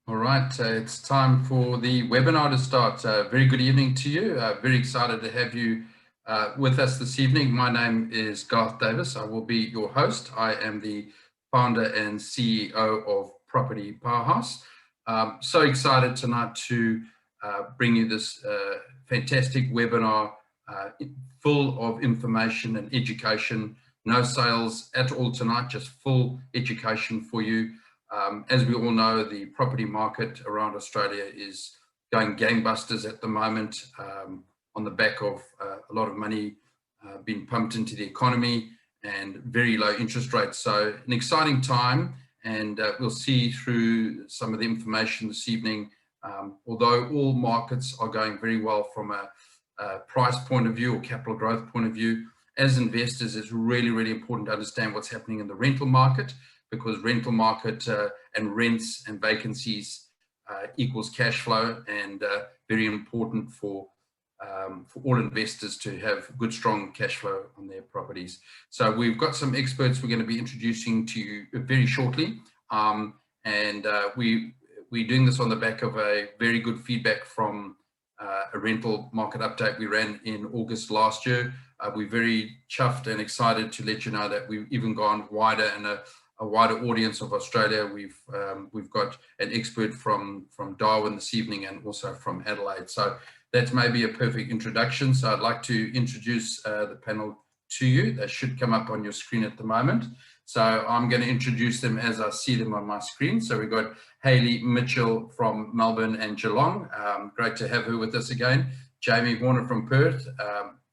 All right, it's time for the webinar to start. Very good evening to you. Very excited to have you with us this evening. My name is Garth Davis. I will be your host. I am the founder and CEO of Property Powerhouse. So excited tonight to bring you this fantastic webinar full of information and education. No sales at all tonight, just full education for you. As we all know, the property market around Australia is going gangbusters at the moment on the back of a lot of money being pumped into the economy and very low interest rates. So an exciting time, and we'll see through some of the information this evening. Although all markets are going very well from a price point of view or capital growth point of view, as investors, it's really, really important to understand what's happening in the rental market, because rental market and rents and vacancies equals cash flow, and very important for all investors to have good, strong cash flow on their properties. So we've got some experts we're going to be introducing to you very shortly, and we're doing this on the back of a very good feedback from a rental market update we ran in August last year. We're very chuffed and excited to let you know that we've even gone wider and a wider audience of Australia. We've got an expert from Darwin this evening and also from Adelaide. So that's maybe a perfect introduction. So I'd like to introduce the panel to you. They should come up on your screen at the moment. So I'm going to introduce them as I see them on my screen. So we've got Hayley Mitchell from Melbourne and Geelong. Great to have her with us again. Jamie Warner from Perth.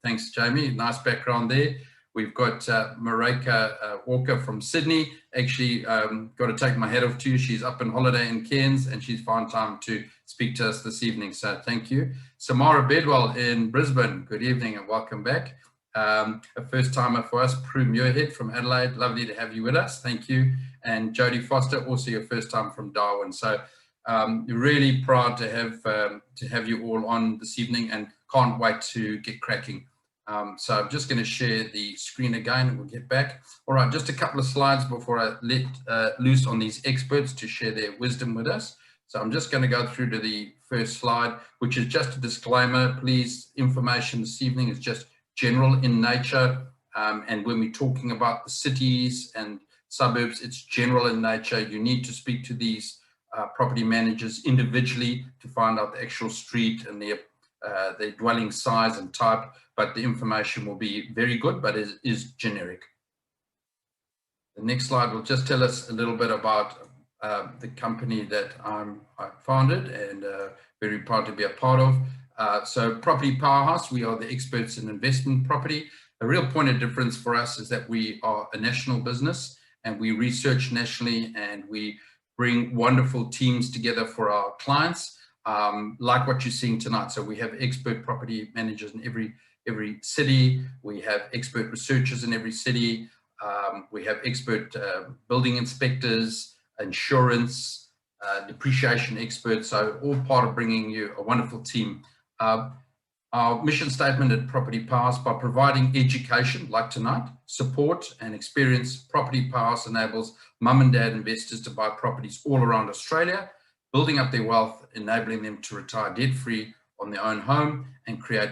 Thanks, Jamie. Nice background there. We've got Mareka Walker from Sydney. Actually, got to take my hat off to you. She's up on holiday in Cairns and she's found time to speak to us this evening. So thank you. Samara Bedwell in Brisbane. Good evening and welcome back. A first timer for us, Prue Muirhead from Adelaide. Lovely to have you with us. Thank you. And Jodie Foster, also your first time from Darwin. So really proud to have you all on this evening and can't wait to get cracking. So I'm just going to share the screen again and we'll get back. All right, just a couple of slides before I let loose on these experts to share their wisdom with us. So I'm just going to go through to the first slide, which is just a disclaimer. Please, information this evening is just general in nature. And when we're talking about the cities and suburbs, it's general in nature. You need to speak to these property managers individually to find out the actual street and their dwelling size and type, but the information will be very good, but it is generic. The next slide will just tell us a little bit about the company that I founded and very proud to be a part of. So Property Powerhouse, we are the experts in investment property. A real point of difference for us is that we are a national business and we research nationally and we bring wonderful teams together for our clients. Like what you're seeing tonight. So we have expert property managers in every city. We have expert researchers in every city. We have expert building inspectors, insurance, depreciation experts. So all part of bringing you a wonderful team. Our mission statement at Property Powerhouse: by providing education like tonight, support and experience, Property Powerhouse enables mum and dad investors to buy properties all around Australia, building up their wealth, enabling them to retire debt-free on their own home and create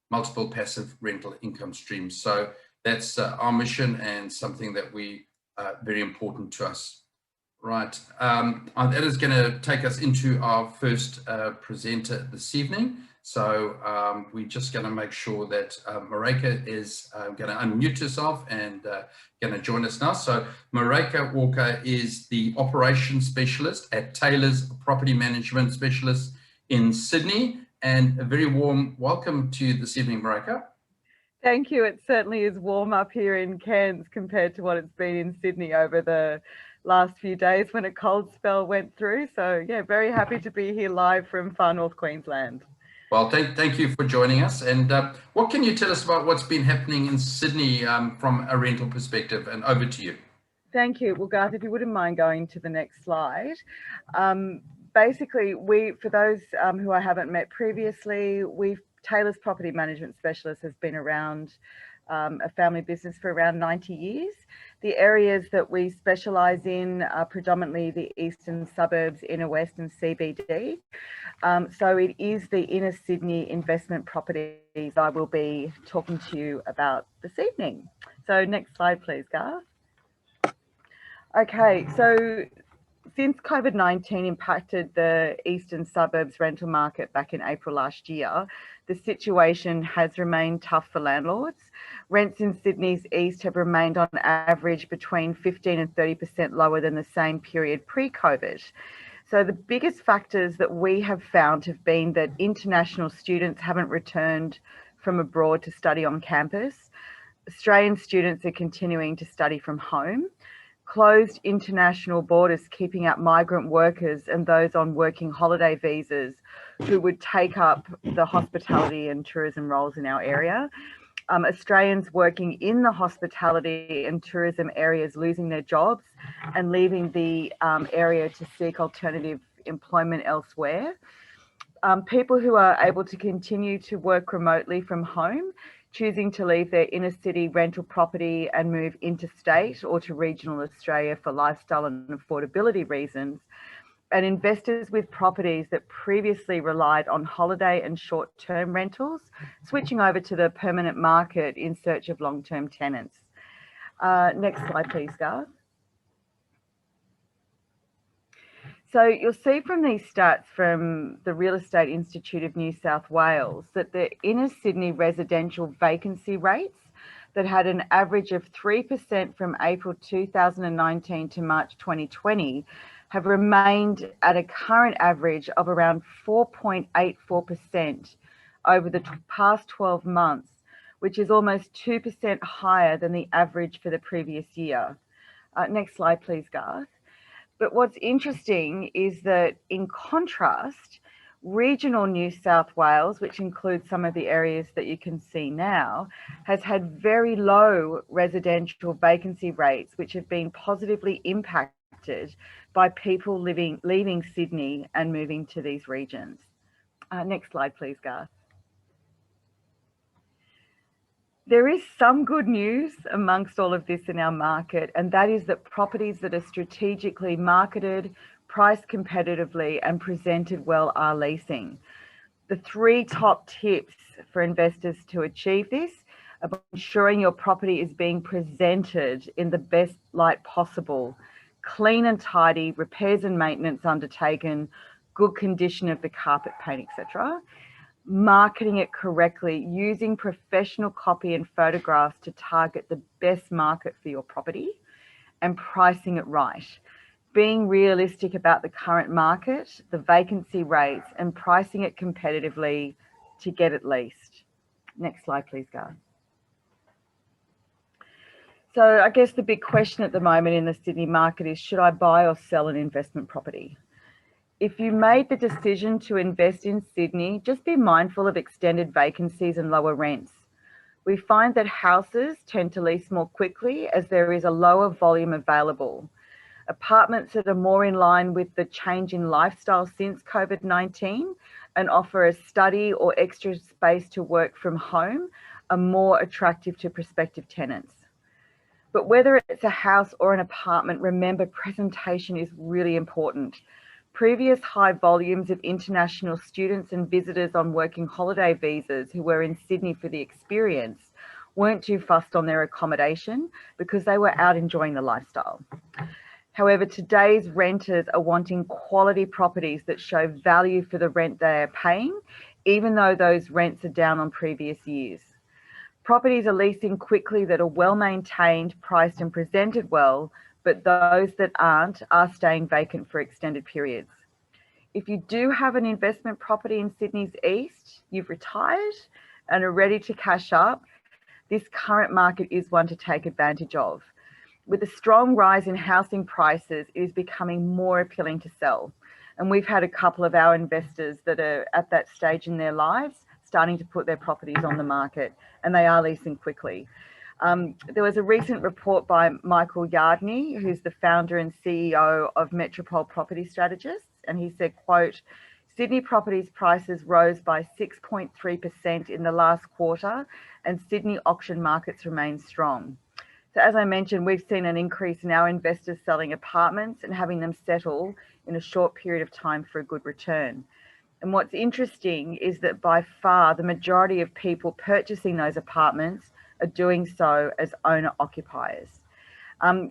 multiple passive rental income streams. So that's our mission and something that we very important to us. Right, that is going to take us into our first presenter this evening. So we're just going to make sure that Mareka is going to unmute herself and going to join us now. So Mareka Walker is the operations specialist at Taylor's Property Management Specialist in Sydney. And a very warm welcome to you this evening, Mareka. Thank you. It certainly is warm up here in Cairns compared to what it's been in Sydney over the last few days when a cold spell went through. So yeah, very happy to be here live from far north Queensland. Well, thank you for joining us. And what can you tell us about what's been happening in Sydney from a rental perspective? And over to you. Thank you. Well, Garth, if you wouldn't mind going to the next slide. Basically, for those who I haven't met previously, Taylor's Property Management Specialist has been around a family business for around 90 years. The areas that we specialise in are predominantly the eastern suburbs, inner west and CBD. So it is the inner Sydney investment properties I will be talking to you about this evening. So next slide, please, Garth. Okay, so since COVID-19 impacted the eastern suburbs rental market back in April last year, the situation has remained tough for landlords. Rents in Sydney's east have remained on average between 15 and 30% lower than the same period pre-COVID. So the biggest factors that we have found have been that international students haven't returned from abroad to study on campus. Australian students are continuing to study from home. Closed international borders keeping out migrant workers and those on working holiday visas who would take up the hospitality and tourism roles in our area. Australians working in the hospitality and tourism areas losing their jobs and leaving the area to seek alternative employment elsewhere. People who are able to continue to work remotely from home, choosing to leave their inner city rental property and move interstate or to regional Australia for lifestyle and affordability reasons, and investors with properties that previously relied on holiday and short-term rentals, switching over to the permanent market in search of long-term tenants. Next slide, please, Garth. So you'll see from these stats from the Real Estate Institute of New South Wales that the inner Sydney residential vacancy rates that had an average of 3% from April 2019 to March 2020 have remained at a current average of around 4.84% over the past 12 months, which is almost 2% higher than the average for the previous year. Next slide, please, Garth. But what's interesting is that in contrast, regional New South Wales, which includes some of the areas that you can see now, has had very low residential vacancy rates, which have been positively impacted by people leaving Sydney and moving to these regions. Next slide, please, Garth. There is some good news amongst all of this in our market, and that is that properties that are strategically marketed, priced competitively, and presented well are leasing. The 3 top tips for investors to achieve this are ensuring your property is being presented in the best light possible, clean and tidy, repairs and maintenance undertaken, good condition of the carpet, paint, etc. Marketing it correctly, using professional copy and photographs to target the best market for your property, and pricing it right. Being realistic about the current market, the vacancy rates, and pricing it competitively to get it leased. Next slide, please, Garth. So I guess the big question at the moment in the Sydney market is, should I buy or sell an investment property? If you made the decision to invest in Sydney, just be mindful of extended vacancies and lower rents. We find that houses tend to lease more quickly as there is a lower volume available. Apartments that are more in line with the change in lifestyle since COVID-19 and offer a study or extra space to work from home are more attractive to prospective tenants. But whether it's a house or an apartment, remember presentation is really important. Previous high volumes of international students and visitors on working holiday visas who were in Sydney for the experience weren't too fussed on their accommodation because they were out enjoying the lifestyle. However, today's renters are wanting quality properties that show value for the rent they are paying, even though those rents are down on previous years. Properties are leasing quickly that are well maintained, priced and presented well, but those that aren't are staying vacant for extended periods. If you do have an investment property in Sydney's east, you've retired and are ready to cash up, this current market is one to take advantage of. With a strong rise in housing prices, it is becoming more appealing to sell. And we've had a couple of our investors that are at that stage in their lives starting to put their properties on the market, and they are leasing quickly. There was a recent report by Michael Yardney, who's the founder and CEO of Metropole Property Strategists, and he said, quote, Sydney properties prices rose by 6.3% in the last quarter and Sydney auction markets remain strong. So as I mentioned, we've seen an increase in our investors selling apartments and having them settle in a short period of time for a good return. And what's interesting is that by far the majority of people purchasing those apartments are doing so as owner occupiers.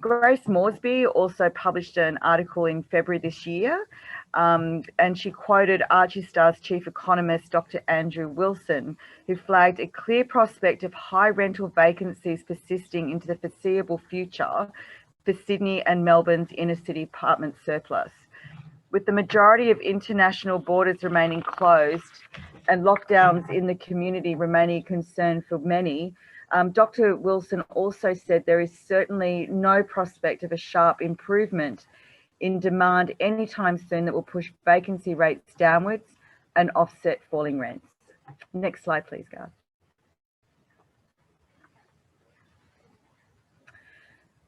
Grace Moresby also published an article in February this year, and she quoted Archie Starr's chief economist, Dr. Andrew Wilson, who flagged a clear prospect of high rental vacancies persisting into the foreseeable future for Sydney and Melbourne's inner city apartment surplus. With the majority of international borders remaining closed and lockdowns in the community remaining a concern for many, Dr. Wilson also said there is certainly no prospect of a sharp improvement in demand anytime soon that will push vacancy rates downwards and offset falling rents. Next slide, please, Garth.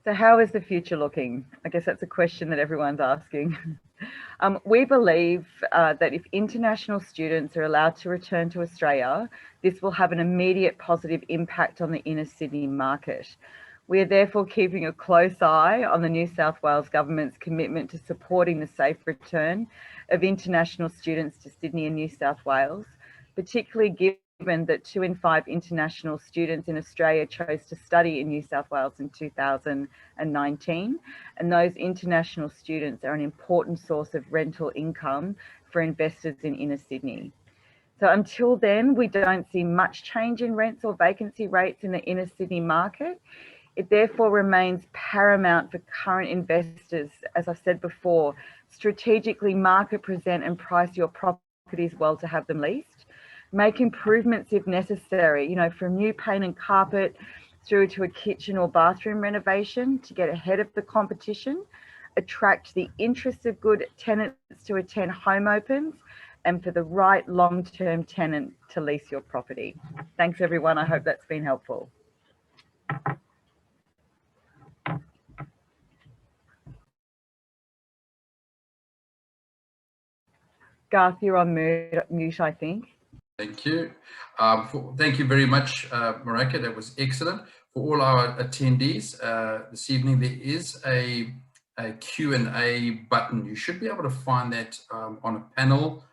So how is the future looking? I guess that's a question that everyone's asking. We believe that if international students are allowed to return to Australia, this will have an immediate positive impact on the inner Sydney market. We are therefore keeping a close eye on the New South Wales government's commitment to supporting the safe return of international students to Sydney and New South Wales, particularly given that 2 in 5 international students in Australia chose to study in New South Wales in 2019, and those international students are an important source of rental income for investors in inner Sydney. So until then, we don't see much change in rents or vacancy rates in the inner Sydney market. It therefore remains paramount for current investors, as I said before, strategically market, present and price your properties well to have them leased. Make improvements if necessary, you know, from new paint and carpet through to a kitchen or bathroom renovation to get ahead of the competition, attract the interest of good tenants to attend home opens, and for the right long-term tenant to lease your property. Thanks, everyone. I hope that's been helpful. Garth, you're on mute, I think. Thank you. Thank you very much, Mareka. That was excellent. For all our attendees this evening, there is a Q&A button. You should be able to find that on a panel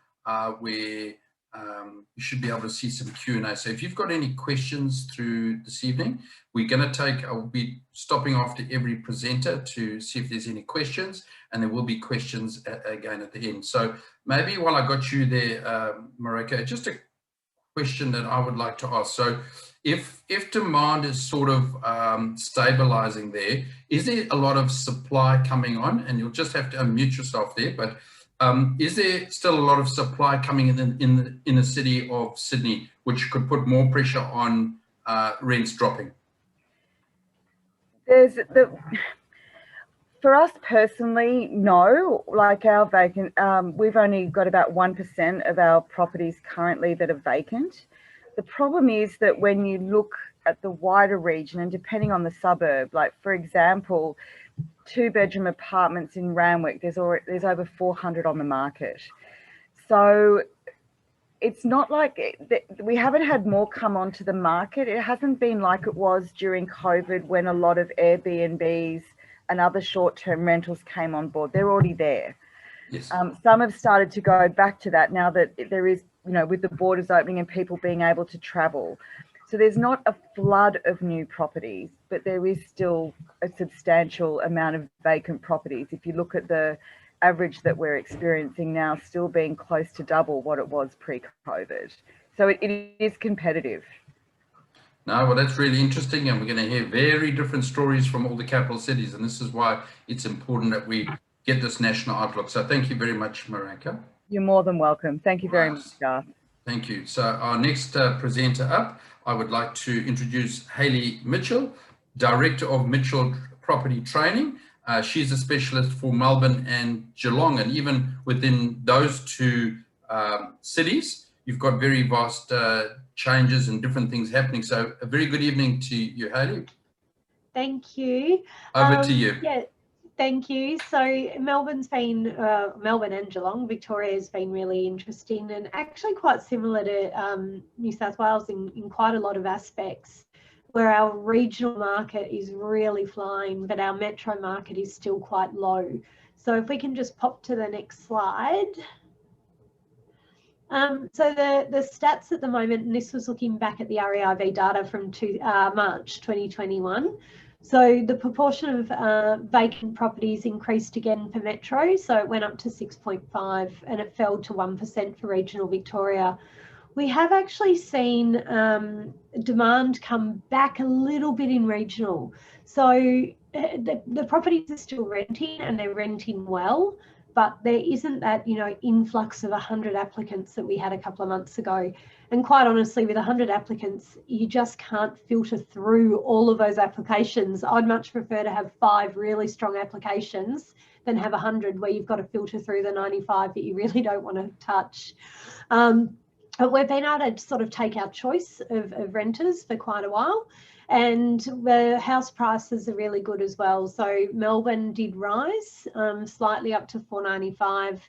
where you should be able to see some Q&A. So if you've got any questions through this evening, I'll be stopping after every presenter to see if there's any questions, and there will be questions again at the end. So maybe while I got you there, Mareka, just a question that I would like to ask. So if demand is sort of stabilizing there, is there a lot of supply coming on? And you'll just have to unmute yourself there, but is there still a lot of supply coming in the city of Sydney, which could put more pressure on rents dropping? For us personally, no. Like our vacant, we've only got about 1% of our properties currently that are vacant. The problem is that when you look at the wider region and depending on the suburb, like for example, 2-bedroom apartments in Randwick, there's over 400 on the market. So it's not like we haven't had more come onto the market. It hasn't been like it was during COVID when a lot of Airbnbs and other short-term rentals came on board. They're already there. Yes. Some have started to go back to that now that there is, you know, with the borders opening and people being able to travel. So there's not a flood of new properties, but there is still a substantial amount of vacant properties. If you look at the average that we're experiencing now, still being close to double what it was pre-COVID. So it is competitive. No, well, that's really interesting, and we're going to hear very different stories from all the capital cities, and this is why it's important that we get this national outlook. So thank you very much, Mareka. You're more than welcome. Thank you very much, Garth. Thank you. So our next presenter up, I would like to introduce Hayley Mitchell, Director of Mitchell Property Training. She's a specialist for Melbourne and Geelong, and even within those two cities, you've got very vast changes and different things happening. So a very good evening to you, Hayley. Thank you. Over to you. Yeah, thank you. So Melbourne's been, Melbourne and Geelong, Victoria has been really interesting and actually quite similar to New South Wales in quite a lot of aspects. where our regional market is really flying, but our metro market is still quite low. So if we can just pop to the next slide. So the stats at the moment, and this was looking back at the REIV data from March 2021. So the proportion of vacant properties increased again for metro. So it went up to 6.5 and it fell to 1% for regional Victoria. We have actually seen demand come back a little bit in regional. So the properties are still renting and they're renting well, but there isn't that, you know, influx of 100 applicants that we had a couple of months ago. And quite honestly, with 100 applicants, you just can't filter through all of those applications. I'd much prefer to have 5 really strong applications than have 100 where you've got to filter through the 95 that you really don't want to touch. But we've been able to sort of take our choice of renters for quite a while. And the house prices are really good as well. So Melbourne did rise slightly up to $495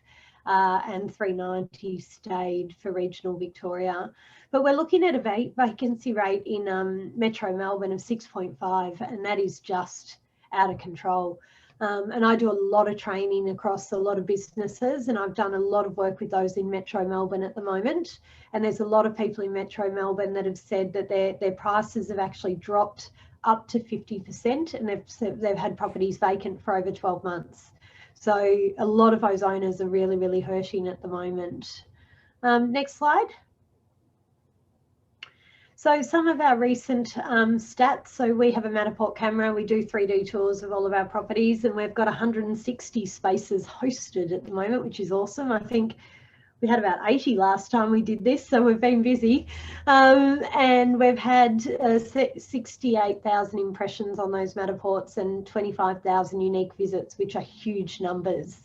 and $390 stayed for regional Victoria. But we're looking at a vacancy rate in Metro Melbourne of 6.5, and that is just out of control. And I do a lot of training across a lot of businesses, and I've done a lot of work with those in Metro Melbourne at the moment. And there's a lot of people in Metro Melbourne that have said that their prices have actually dropped up to 50%, and they've had properties vacant for over 12 months. So a lot of those owners are really, really hurting at the moment. Next slide. So some of our recent stats, so we have a Matterport camera, we do 3D tours of all of our properties, and we've got 160 spaces hosted at the moment, which is awesome. I think we had about 80 last time we did this, so we've been busy. And we've had 68,000 impressions on those Matterports and 25,000 unique visits, which are huge numbers.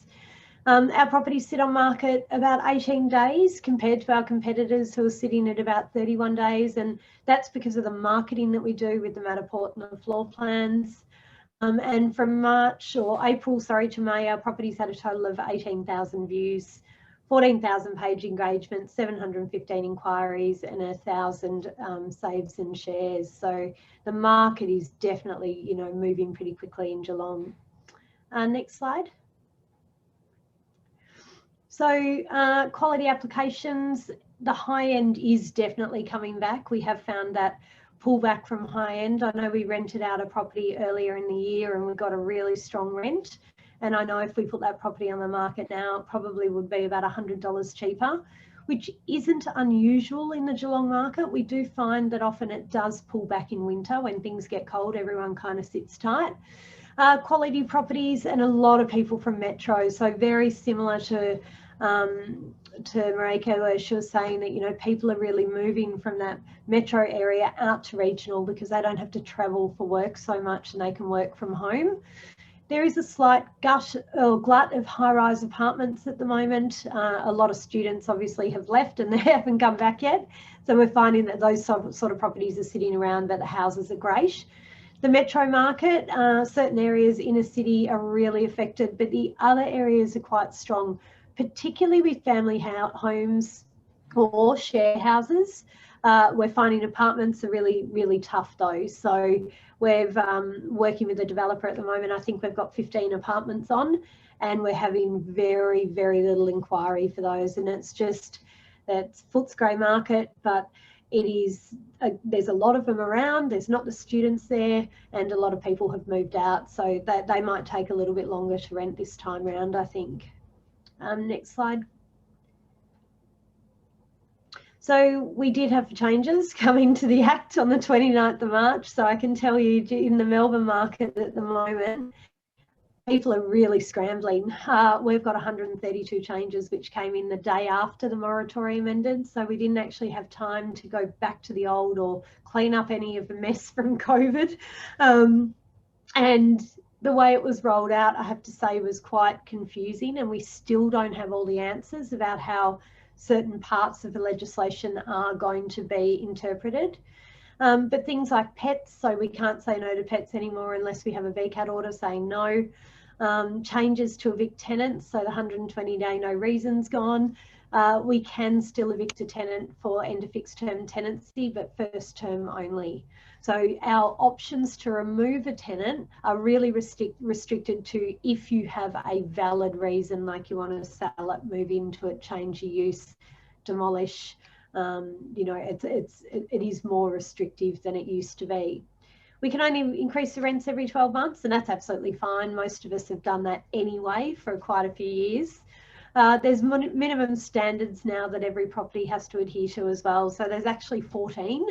Our properties sit on market about 18 days compared to our competitors who are sitting at about 31 days. And that's because of the marketing that we do with the Matterport and the floor plans. And from April to May, our properties had a total of 18,000 views, 14,000 page engagements, 715 inquiries, and 1,000 saves and shares. So the market is definitely, you know, moving pretty quickly in Geelong. Next slide. So quality applications, the high end is definitely coming back. We have found that pullback from high end. I know we rented out a property earlier in the year and we got a really strong rent. And I know if we put that property on the market now, it probably would be about $100 cheaper, which isn't unusual in the Geelong market. We do find that often it does pull back in winter when things get cold, everyone kind of sits tight. Quality properties and a lot of people from Metro, so very similar to Mareka, where she was saying that, you know, people are really moving from that metro area out to regional because they don't have to travel for work so much and they can work from home. There is a slight glut of high-rise apartments at the moment. A lot of students obviously have left and they haven't come back yet. So we're finding that those sort of properties are sitting around, but the houses are great. The metro market, certain areas in a city are really affected, but the other areas are quite strong, particularly with family homes or share houses. We're finding apartments are really, really tough though. So we're working with a developer at the moment. I think we've got 15 apartments on and we're having very, very little inquiry for those. And it's just, that's Footscray market, but it is, there's a lot of them around, there's not the students there, and a lot of people have moved out. So that they might take a little bit longer to rent this time round, I think. Next slide. So we did have changes coming to the Act on the 29th of March. So I can tell you in the Melbourne market at the moment, people are really scrambling. We've got 132 changes which came in the day after the moratorium ended. So we didn't actually have time to go back to the old or clean up any of the mess from COVID. And the way it was rolled out, I have to say, was quite confusing, and we still don't have all the answers about how certain parts of the legislation are going to be interpreted. But things like pets, so we can't say no to pets anymore unless we have a VCAT order saying no. Changes to evict tenants, so the 120-day no reason's gone. We can still evict a tenant for end of fixed term tenancy, but first term only. So our options to remove a tenant are really restricted to if you have a valid reason, like you want to sell it, move into it, change your use, demolish. You know, it is more restrictive than it used to be. We can only increase the rents every 12 months, and that's absolutely fine. Most of us have done that anyway for quite a few years. There's minimum standards now that every property has to adhere to as well. So there's actually 14.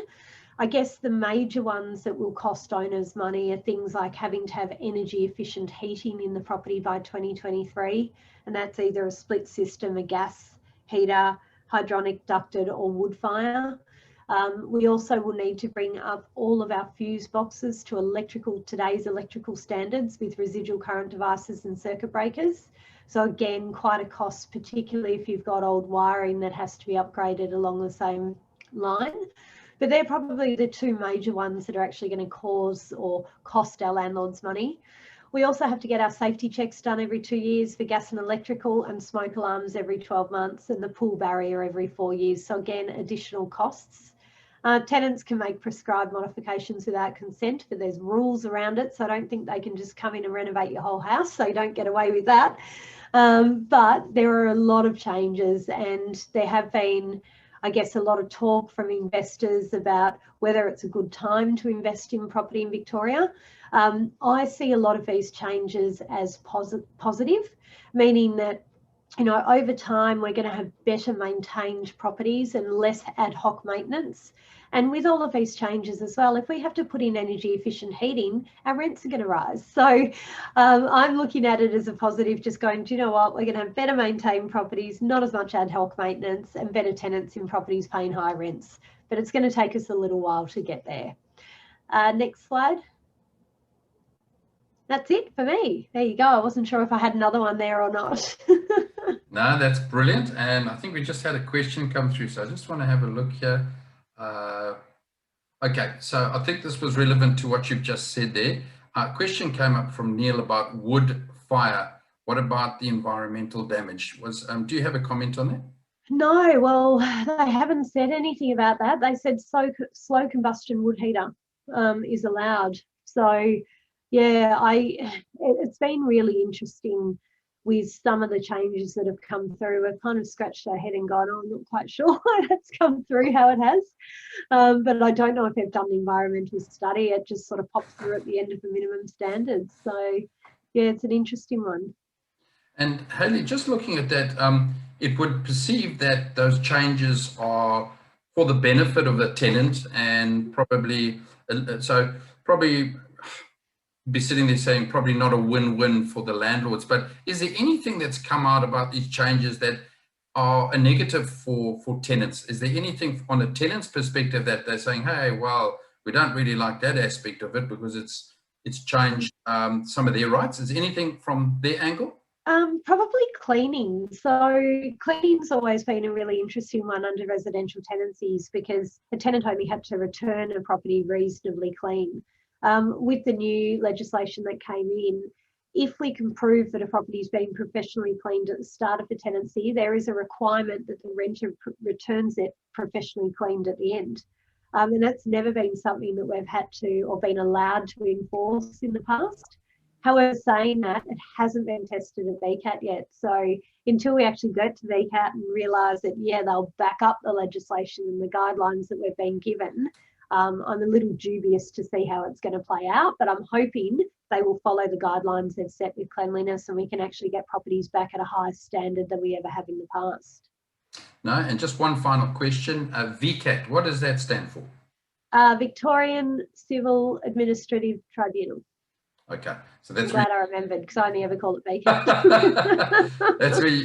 I guess the major ones that will cost owners money are things like having to have energy efficient heating in the property by 2023. And that's either a split system, a gas heater, hydronic ducted or wood fire. We also will need to bring up all of our fuse boxes to today's electrical standards with residual current devices and circuit breakers. So again, quite a cost, particularly if you've got old wiring that has to be upgraded along the same line. But they're probably the two major ones that are actually going to cause or cost our landlords money. We also have to get our safety checks done every 2 years for gas and electrical, and smoke alarms every 12 months, and the pool barrier every 4 years. So again, additional costs. Tenants can make prescribed modifications without consent, but there's rules around it. So I don't think they can just come in and renovate your whole house. So you don't get away with that. But there are a lot of changes, and there have been, I guess, a lot of talk from investors about whether it's a good time to invest in property in Victoria. I see a lot of these changes as positive, meaning that, you know, over time we're going to have better maintained properties and less ad hoc maintenance. And with all of these changes as well, if we have to put in energy efficient heating, our rents are going to rise. So I'm looking at it as a positive, just going, do you know what, we're going to have better maintained properties, not as much ad hoc maintenance, and better tenants in properties paying high rents. But it's going to take us a little while to get there. Next slide. That's it for me. There you go. I wasn't sure if I had another one there or not. No, that's brilliant. And I think we just had a question come through. So I just want to have a look here. Okay, so I think this was relevant to what you've just said there. A question came up from Neil about wood fire. What about the environmental damage? Do you have a comment on that? No, well, they haven't said anything about that. They said slow combustion wood heater is allowed. So yeah, it's been really interesting with some of the changes that have come through. We've kind of scratched our head and gone, oh, I'm not quite sure why that's come through how it has. But I don't know if they've done an environmental study. It just sort of pops through at the end of the minimum standards. So yeah, it's an interesting one. And Hayley, just looking at that, it would perceive that those changes are for the benefit of the tenant, and probably be sitting there saying probably not a win-win for the landlords. But is there anything that's come out about these changes that are a negative for tenants? Is there anything on a tenant's perspective that they're saying, hey, well, we don't really like that aspect of it because it's changed some of their rights? Is there anything from their angle? Probably cleaning. So cleaning's always been a really interesting one under residential tenancies, because a tenant only had to return a property reasonably clean. With the new legislation that came in, if we can prove that a property is being professionally cleaned at the start of the tenancy, there is a requirement that the renter returns it professionally cleaned at the end. And that's never been something that we've had to or been allowed to enforce in the past. However, saying that, it hasn't been tested at VCAT yet. So until we actually get to VCAT and realise that, yeah, they'll back up the legislation and the guidelines that we've been given, I'm a little dubious to see how it's going to play out, but I'm hoping they will follow the guidelines they've set with cleanliness, and we can actually get properties back at a higher standard than we ever have in the past. No, and just one final question. VCAT, what does that stand for? Victorian Civil Administrative Tribunal. Okay, so that's I'm glad I remembered, because I only ever call it VCAT.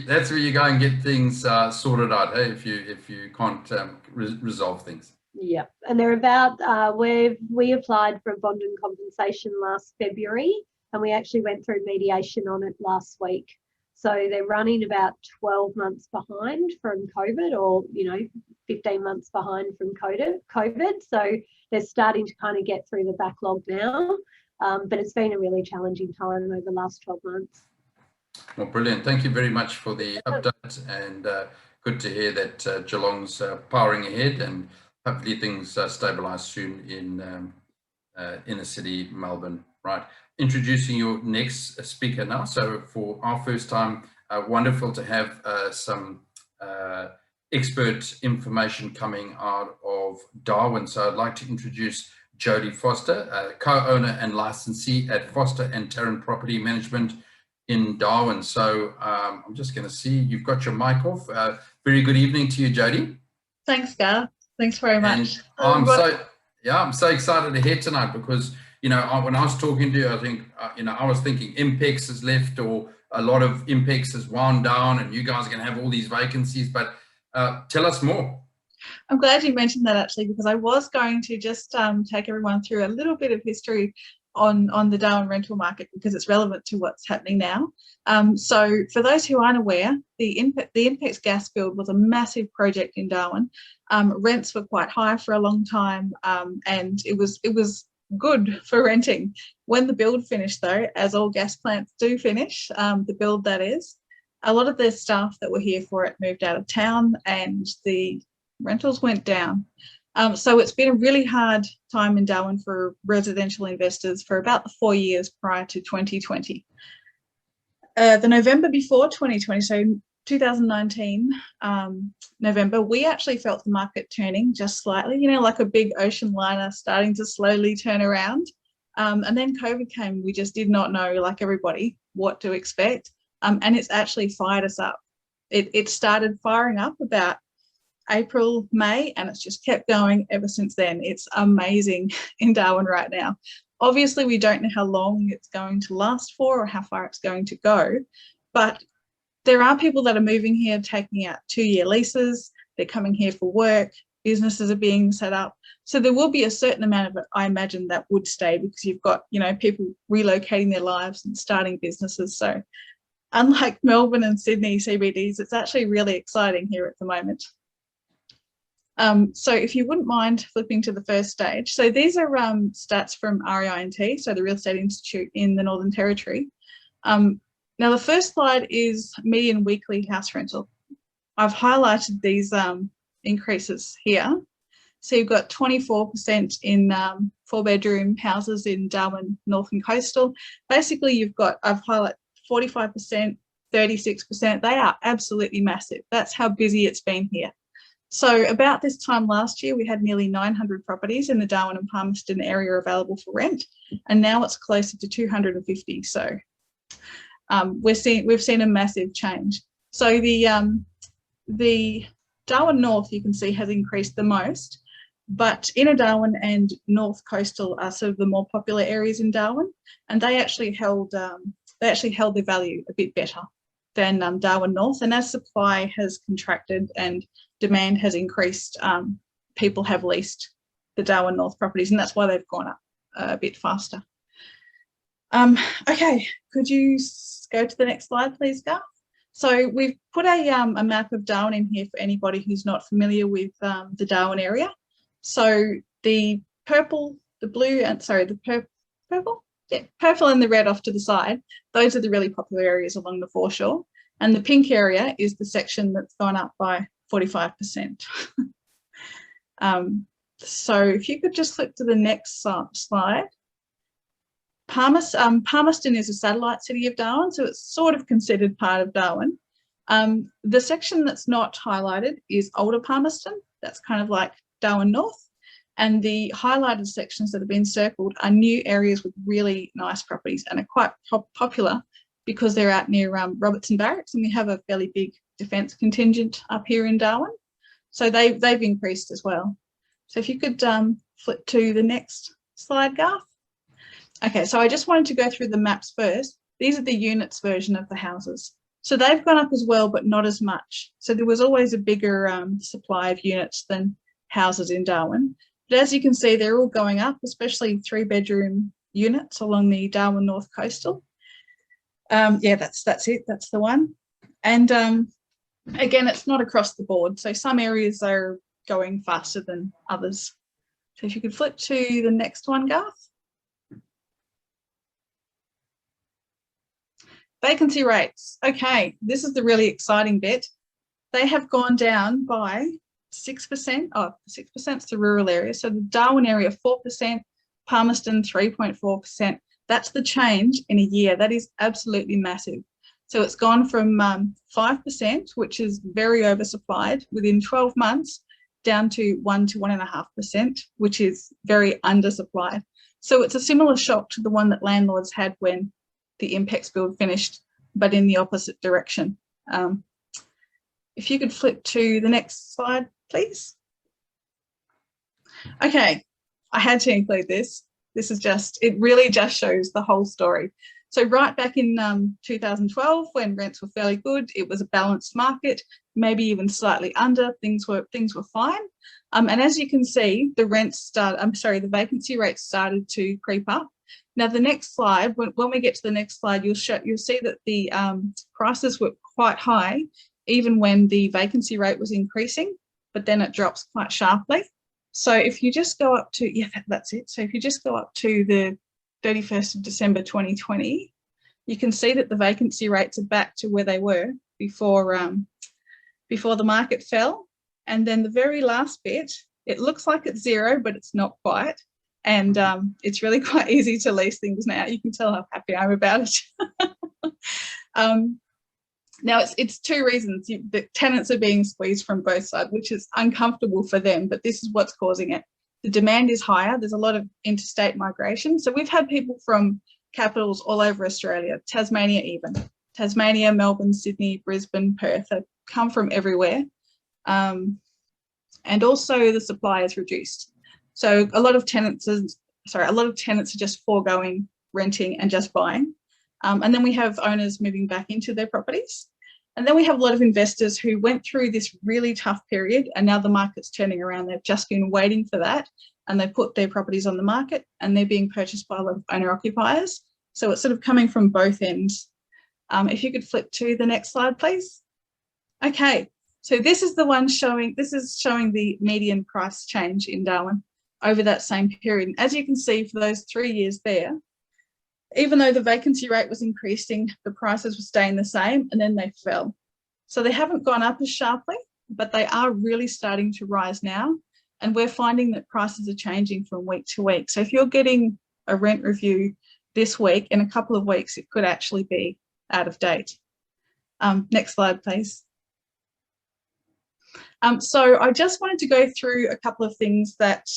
that's where you go and get things sorted out, hey, if you can't resolve things. Yeah, and they're about, we applied for a bond and compensation last February, and we actually went through mediation on it last week. So they're running about 12 months behind from COVID, or 15 months behind from COVID. So they're starting to kind of get through the backlog now, but it's been a really challenging time over the last 12 months. Well, brilliant. Thank you very much for the update, and good to hear that Geelong's powering ahead, and hopefully things stabilise soon in inner city Melbourne. Right. Introducing your next speaker now. So for our first time, wonderful to have some expert information coming out of Darwin. So I'd like to introduce Jodie Foster, co-owner and licensee at Foster and Tarrant Property Management in Darwin. So I'm just going to see you've got your mic off. Very good evening to you, Jodie. Thanks, Gar. Thanks very much. I'm so excited to hear tonight because, you know, when I was talking to you, I think, you know, I was thinking Impex has left or a lot of Impex has wound down and you guys are going to have all these vacancies, but tell us more. I'm glad you mentioned that actually, because I was going to just take everyone through a little bit of history on the Darwin rental market because it's relevant to what's happening now. So for those who aren't aware, the Impex gas build was a massive project in Darwin. Rents were quite high for a long time, and it was good for renting. When the build finished though, as all gas plants do finish, the build that is, a lot of the staff that were here for it moved out of town and the rentals went down. So it's been a really hard time in Darwin for residential investors for about the 4 years prior to 2020. The November before 2020, so 2019 November, we actually felt the market turning just slightly, you know, like a big ocean liner starting to slowly turn around. And then COVID came. We just did not know, like everybody, what to expect. And it's actually fired us up. It started firing up about April, May, and it's just kept going ever since then. It's amazing in Darwin right now. Obviously, we don't know how long it's going to last for or how far it's going to go, but there are people that are moving here, taking out 2-year leases. They're coming here for work. Businesses are being set up. So there will be a certain amount of it, I imagine, that would stay because you've got, you know, people relocating their lives and starting businesses. So unlike Melbourne and Sydney CBDs, it's actually really exciting here at the moment. So if you wouldn't mind flipping to the first stage. So these are stats from REINT, so the Real Estate Institute in the Northern Territory. Now the first slide is median weekly house rental. I've highlighted these increases here. So you've got 24% in 4-bedroom houses in Darwin, North and Coastal. Basically you've got, I've highlighted 45%, 36%. They are absolutely massive. That's how busy it's been here. So about this time last year, we had nearly 900 properties in the Darwin and Palmerston area available for rent, and now it's closer to 250. So we've seen a massive change. So the Darwin North, you can see, has increased the most, but Inner Darwin and North Coastal are sort of the more popular areas in Darwin, and they actually held their value a bit better than Darwin North. And as supply has contracted and demand has increased, people have leased the Darwin North properties, and that's why they've gone up a bit faster. Okay, could you go to the next slide, please, Garth? So we've put a map of Darwin in here for anybody who's not familiar with the Darwin area. So the purple, the blue, and sorry, the purple? Yeah, purple and the red off to the side, those are the really popular areas along the foreshore. And the pink area is the section that's gone up by 45%. So if you could just flip to the next slide. Palmerston is a satellite city of Darwin, so it's sort of considered part of Darwin. The section that's not highlighted is Older Palmerston. That's kind of like Darwin North. And the highlighted sections that have been circled are new areas with really nice properties and are quite popular because they're out near Robertson Barracks, and we have a fairly big defence contingent up here in Darwin. So they've increased as well. So if you could flip to the next slide, Garth. Okay, so I just wanted to go through the maps first. These are the units version of the houses. So they've gone up as well, but not as much. So there was always a bigger supply of units than houses in Darwin. But as you can see, they're all going up, especially 3-bedroom units along the Darwin North Coastal. Yeah, that's it. That's the one. And again, it's not across the board. So some areas are going faster than others. So if you could flip to the next one, Garth. Vacancy rates. Okay, this is the really exciting bit. They have gone down by 6%. Oh, 6% is the rural area. So the Darwin area, 4%, Palmerston 3.4%. That's the change in a year. That is absolutely massive. So it's gone from 5%, which is very oversupplied, within 12 months, down to 1 to 1.5%, which is very undersupplied. So it's a similar shock to the one that landlords had when the Impex build finished, but in the opposite direction. If you could flip to the next slide, please. Okay, I had to include this. This is just, it really just shows the whole story. So right back in 2012, when rents were fairly good, it was a balanced market, maybe even slightly under, things were fine. And as you can see, the vacancy rate started to creep up. Now the next slide, when we get to the next slide, you'll see that the prices were quite high, even when the vacancy rate was increasing, but then it drops quite sharply. So if you just go up to, yeah, that's it. So if you just go up to the 31st of December 2020, you can see that the vacancy rates are back to where they were before the market fell. And then the very last bit, it looks like it's zero, but it's not quite. And it's really quite easy to lease things now. You can tell how happy I'm about it. Now it's two reasons. The tenants are being squeezed from both sides, which is uncomfortable for them, but this is what's causing it. The demand is higher. There's a lot of interstate migration. So we've had people from capitals all over Australia, Tasmania even. Tasmania, Melbourne, Sydney, Brisbane, Perth have come from everywhere. And also the supply is reduced. So a lot of tenants are just foregoing renting and just buying. And then we have owners moving back into their properties. And then we have a lot of investors who went through this really tough period and now the market's turning around. They've just been waiting for that and they put their properties on the market and they're being purchased by a lot of owner occupiers. So it's sort of coming from both ends. If you could flip to the next slide, please. Okay, so this is the one showing the median price change in Darwin over that same period. And as you can see, for those 3 years there, even though the vacancy rate was increasing, the prices were staying the same and then they fell. So they haven't gone up as sharply, but they are really starting to rise now. And we're finding that prices are changing from week to week. So if you're getting a rent review this week, in a couple of weeks, it could actually be out of date. Next slide, please. So I just wanted to go through a couple of things that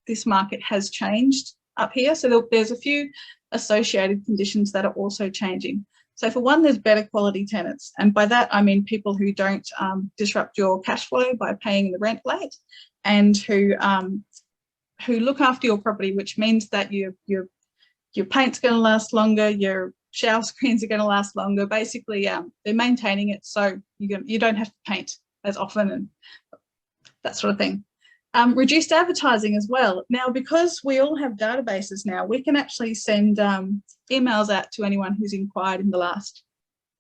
this market has changed up here. So there's a few associated conditions that are also changing. So for one, there's better quality tenants. And by that, I mean people who don't disrupt your cash flow by paying the rent late and who look after your property, which means that your paint's going to last longer, your shower screens are going to last longer. Basically, they're maintaining it so you don't have to paint as often and that sort of thing. Reduced advertising as well. Now, because we all have databases now, we can actually send emails out to anyone who's inquired in the last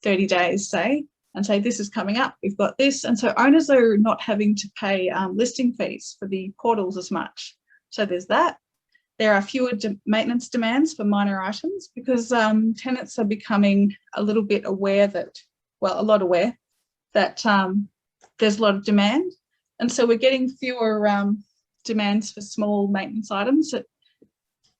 30 days, say, and say, this is coming up, we've got this. And so owners are not having to pay listing fees for the portals as much. So there's that. There are fewer maintenance demands for minor items because tenants are becoming a little bit aware that, well, a lot aware that there's a lot of demand. And so we're getting fewer demands for small maintenance items that,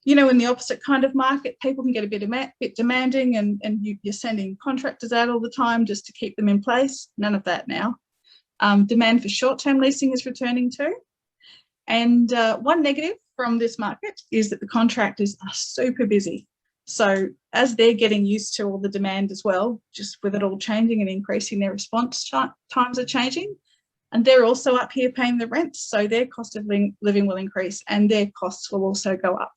you know, in the opposite kind of market, people can get a bit demanding and you're sending contractors out all the time just to keep them in place. None of that now. Demand for short-term leasing is returning too. And one negative from this market is that the contractors are super busy. So as they're getting used to all the demand as well, just with it all changing and increasing, their response times are changing. And they're also up here paying the rent, so their cost of living will increase and their costs will also go up.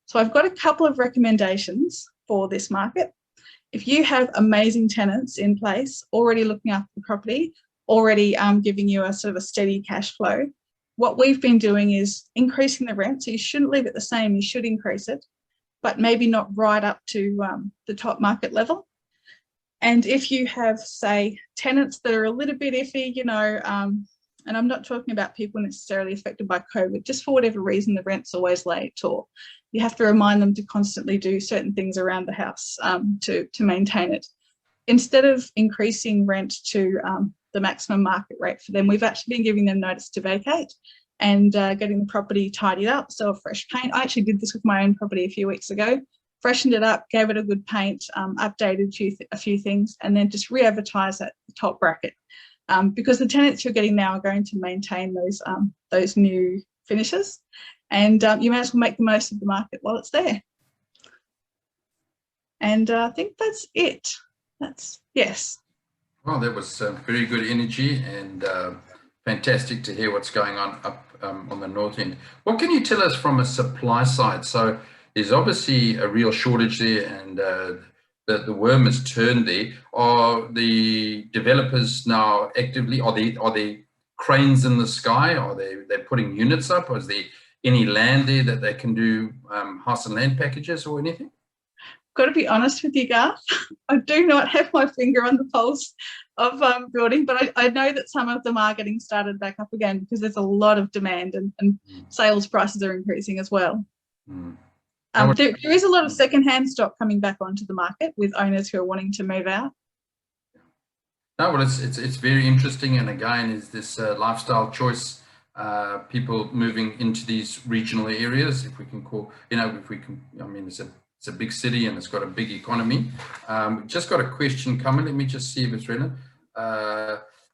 So I've got a couple of recommendations for this market. If you have amazing tenants in place, already looking after the property, already giving you a sort of a steady cash flow, what we've been doing is increasing the rent. So you shouldn't leave it the same, you should increase it, but maybe not right up to the top market level. And if you have, say, tenants that are a little bit iffy, you know, and I'm not talking about people necessarily affected by COVID, just for whatever reason, the rent's always late, or you have to remind them to constantly do certain things around the house to maintain it. Instead of increasing rent to the maximum market rate for them, we've actually been giving them notice to vacate. and getting the property tidied up, so a fresh paint. I actually did this with my own property a few weeks ago, freshened it up, gave it a good paint, updated a few things, and then just re-advertise at the top bracket. Because the tenants you're getting now are going to maintain those new finishes, and you may as well make the most of the market while it's there. And I think that's it. Yes. Well, that was very good energy, and fantastic to hear what's going on up on the north end. What can you tell us from a supply side? So there's obviously a real shortage there, and the worm has turned there. Are the developers now actively, are they cranes in the sky? Are they putting units up? Or is there any land there that they can do house and land packages or anything? Got to be honest with you, Garth, I do not have my finger on the pulse of building, but I know that some of them are getting started back up again because there's a lot of demand, and sales prices are increasing as well. There is a lot of secondhand stock coming back onto the market with owners who are wanting to move out. No, well, it's very interesting, and again, is this lifestyle choice, people moving into these regional areas, if we can call, I mean, it's a big city and it's got a big economy. Just got a question coming. Let me just see if it's relevant.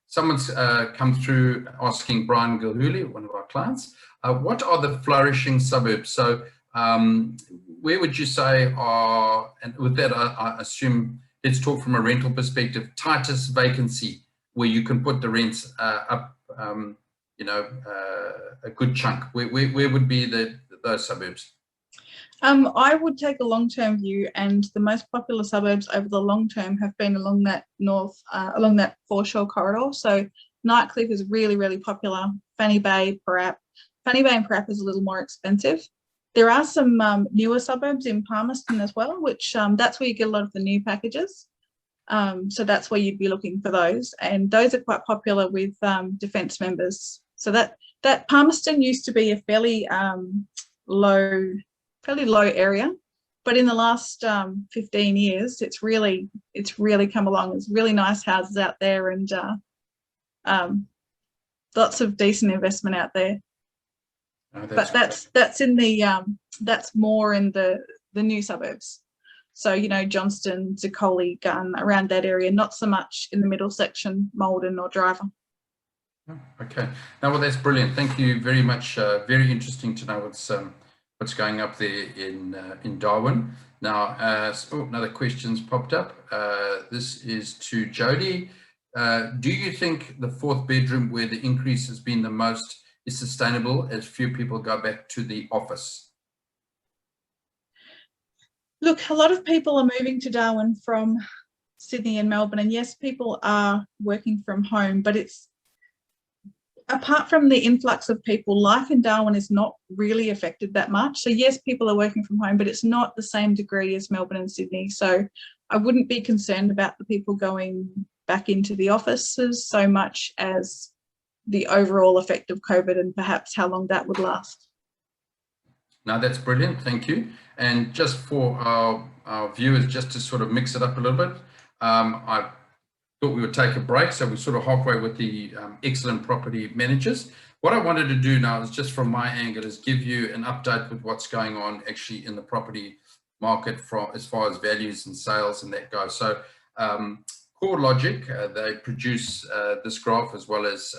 Someone's come through asking Brian Gilhooly, one of our clients, what are the flourishing suburbs? So where would you say are, and with that, I assume, let's talk from a rental perspective, tightest vacancy, where you can put the rents up, a good chunk. Where would be those suburbs? I would take a long-term view, and the most popular suburbs over the long term have been along that along that foreshore corridor. So Nightcliff is really, really popular. Fanny Bay, Parap. Fanny Bay and Parap is a little more expensive. There are some newer suburbs in Palmerston as well, which that's where you get a lot of the new packages. So that's where you'd be looking for those, and those are quite popular with defence members. So that Palmerston used to be a fairly low area, but in the last 15 years, it's really come along. There's really nice houses out there, and lots of decent investment out there. Oh, but that's in the that's more in the new suburbs. So Johnston, Zicoli, Gunn, around that area, not so much in the middle section, Malden or Driver. Okay. Now, well, that's brilliant. Thank you very much. Very interesting to know what's going up there in Darwin. Now, another question's popped up. This is to Jody. Do you think the fourth bedroom, where the increase has been the most, is sustainable as few people go back to the office? Look, a lot of people are moving to Darwin from Sydney and Melbourne, and yes, people are working from home, but it's, apart from the influx of people, life in Darwin is not really affected that much. So yes, people are working from home, but it's not the same degree as Melbourne and Sydney. So I wouldn't be concerned about the people going back into the offices so much as the overall effect of COVID and perhaps how long that would last. No, that's brilliant. Thank you. And just for our viewers, just to sort of mix it up a little bit, I thought we would take a break, so we're sort of halfway with the excellent property managers. What I wanted to do now is, just from my angle, is give you an update with what's going on actually in the property market as far as values and sales and that goes. So CoreLogic, they produce this graph as well as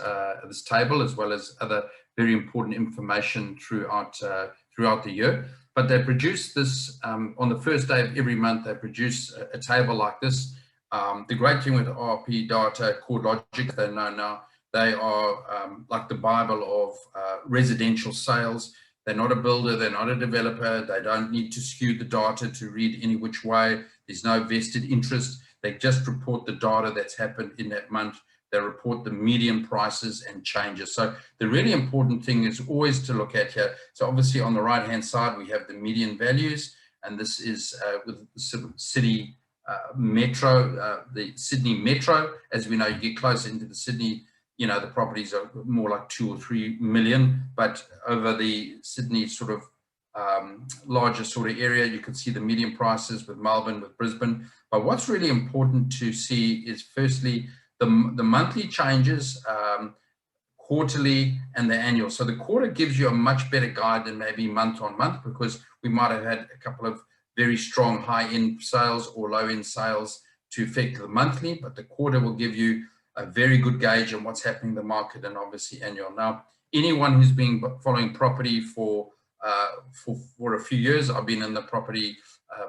this table, as well as other very important information throughout the year. But they produce this on the first day of every month. They produce a table like this. The great thing with RP data, CoreLogic, they know now, they are like the Bible of residential sales. They're not a builder, they're not a developer, they don't need to skew the data to read any which way. There's no vested interest. They just report the data that's happened in that month. They report the median prices and changes. So the really important thing is always to look at here. So obviously on the right-hand side, we have the median values, and this is with the city metro, the Sydney metro. As we know, you get closer into the Sydney, the properties are more like 2 or 3 million, but over the Sydney sort of larger sort of area, you can see the median prices with Melbourne, with Brisbane. But what's really important to see is, firstly, the monthly changes. quarterly and the annual. So the quarter gives you a much better guide than maybe month on month, because we might have had a couple of very strong high-end sales or low-end sales to affect the monthly, but the quarter will give you a very good gauge on what's happening in the market, and obviously annual. Now, anyone who's been following property for a few years, I've been in the property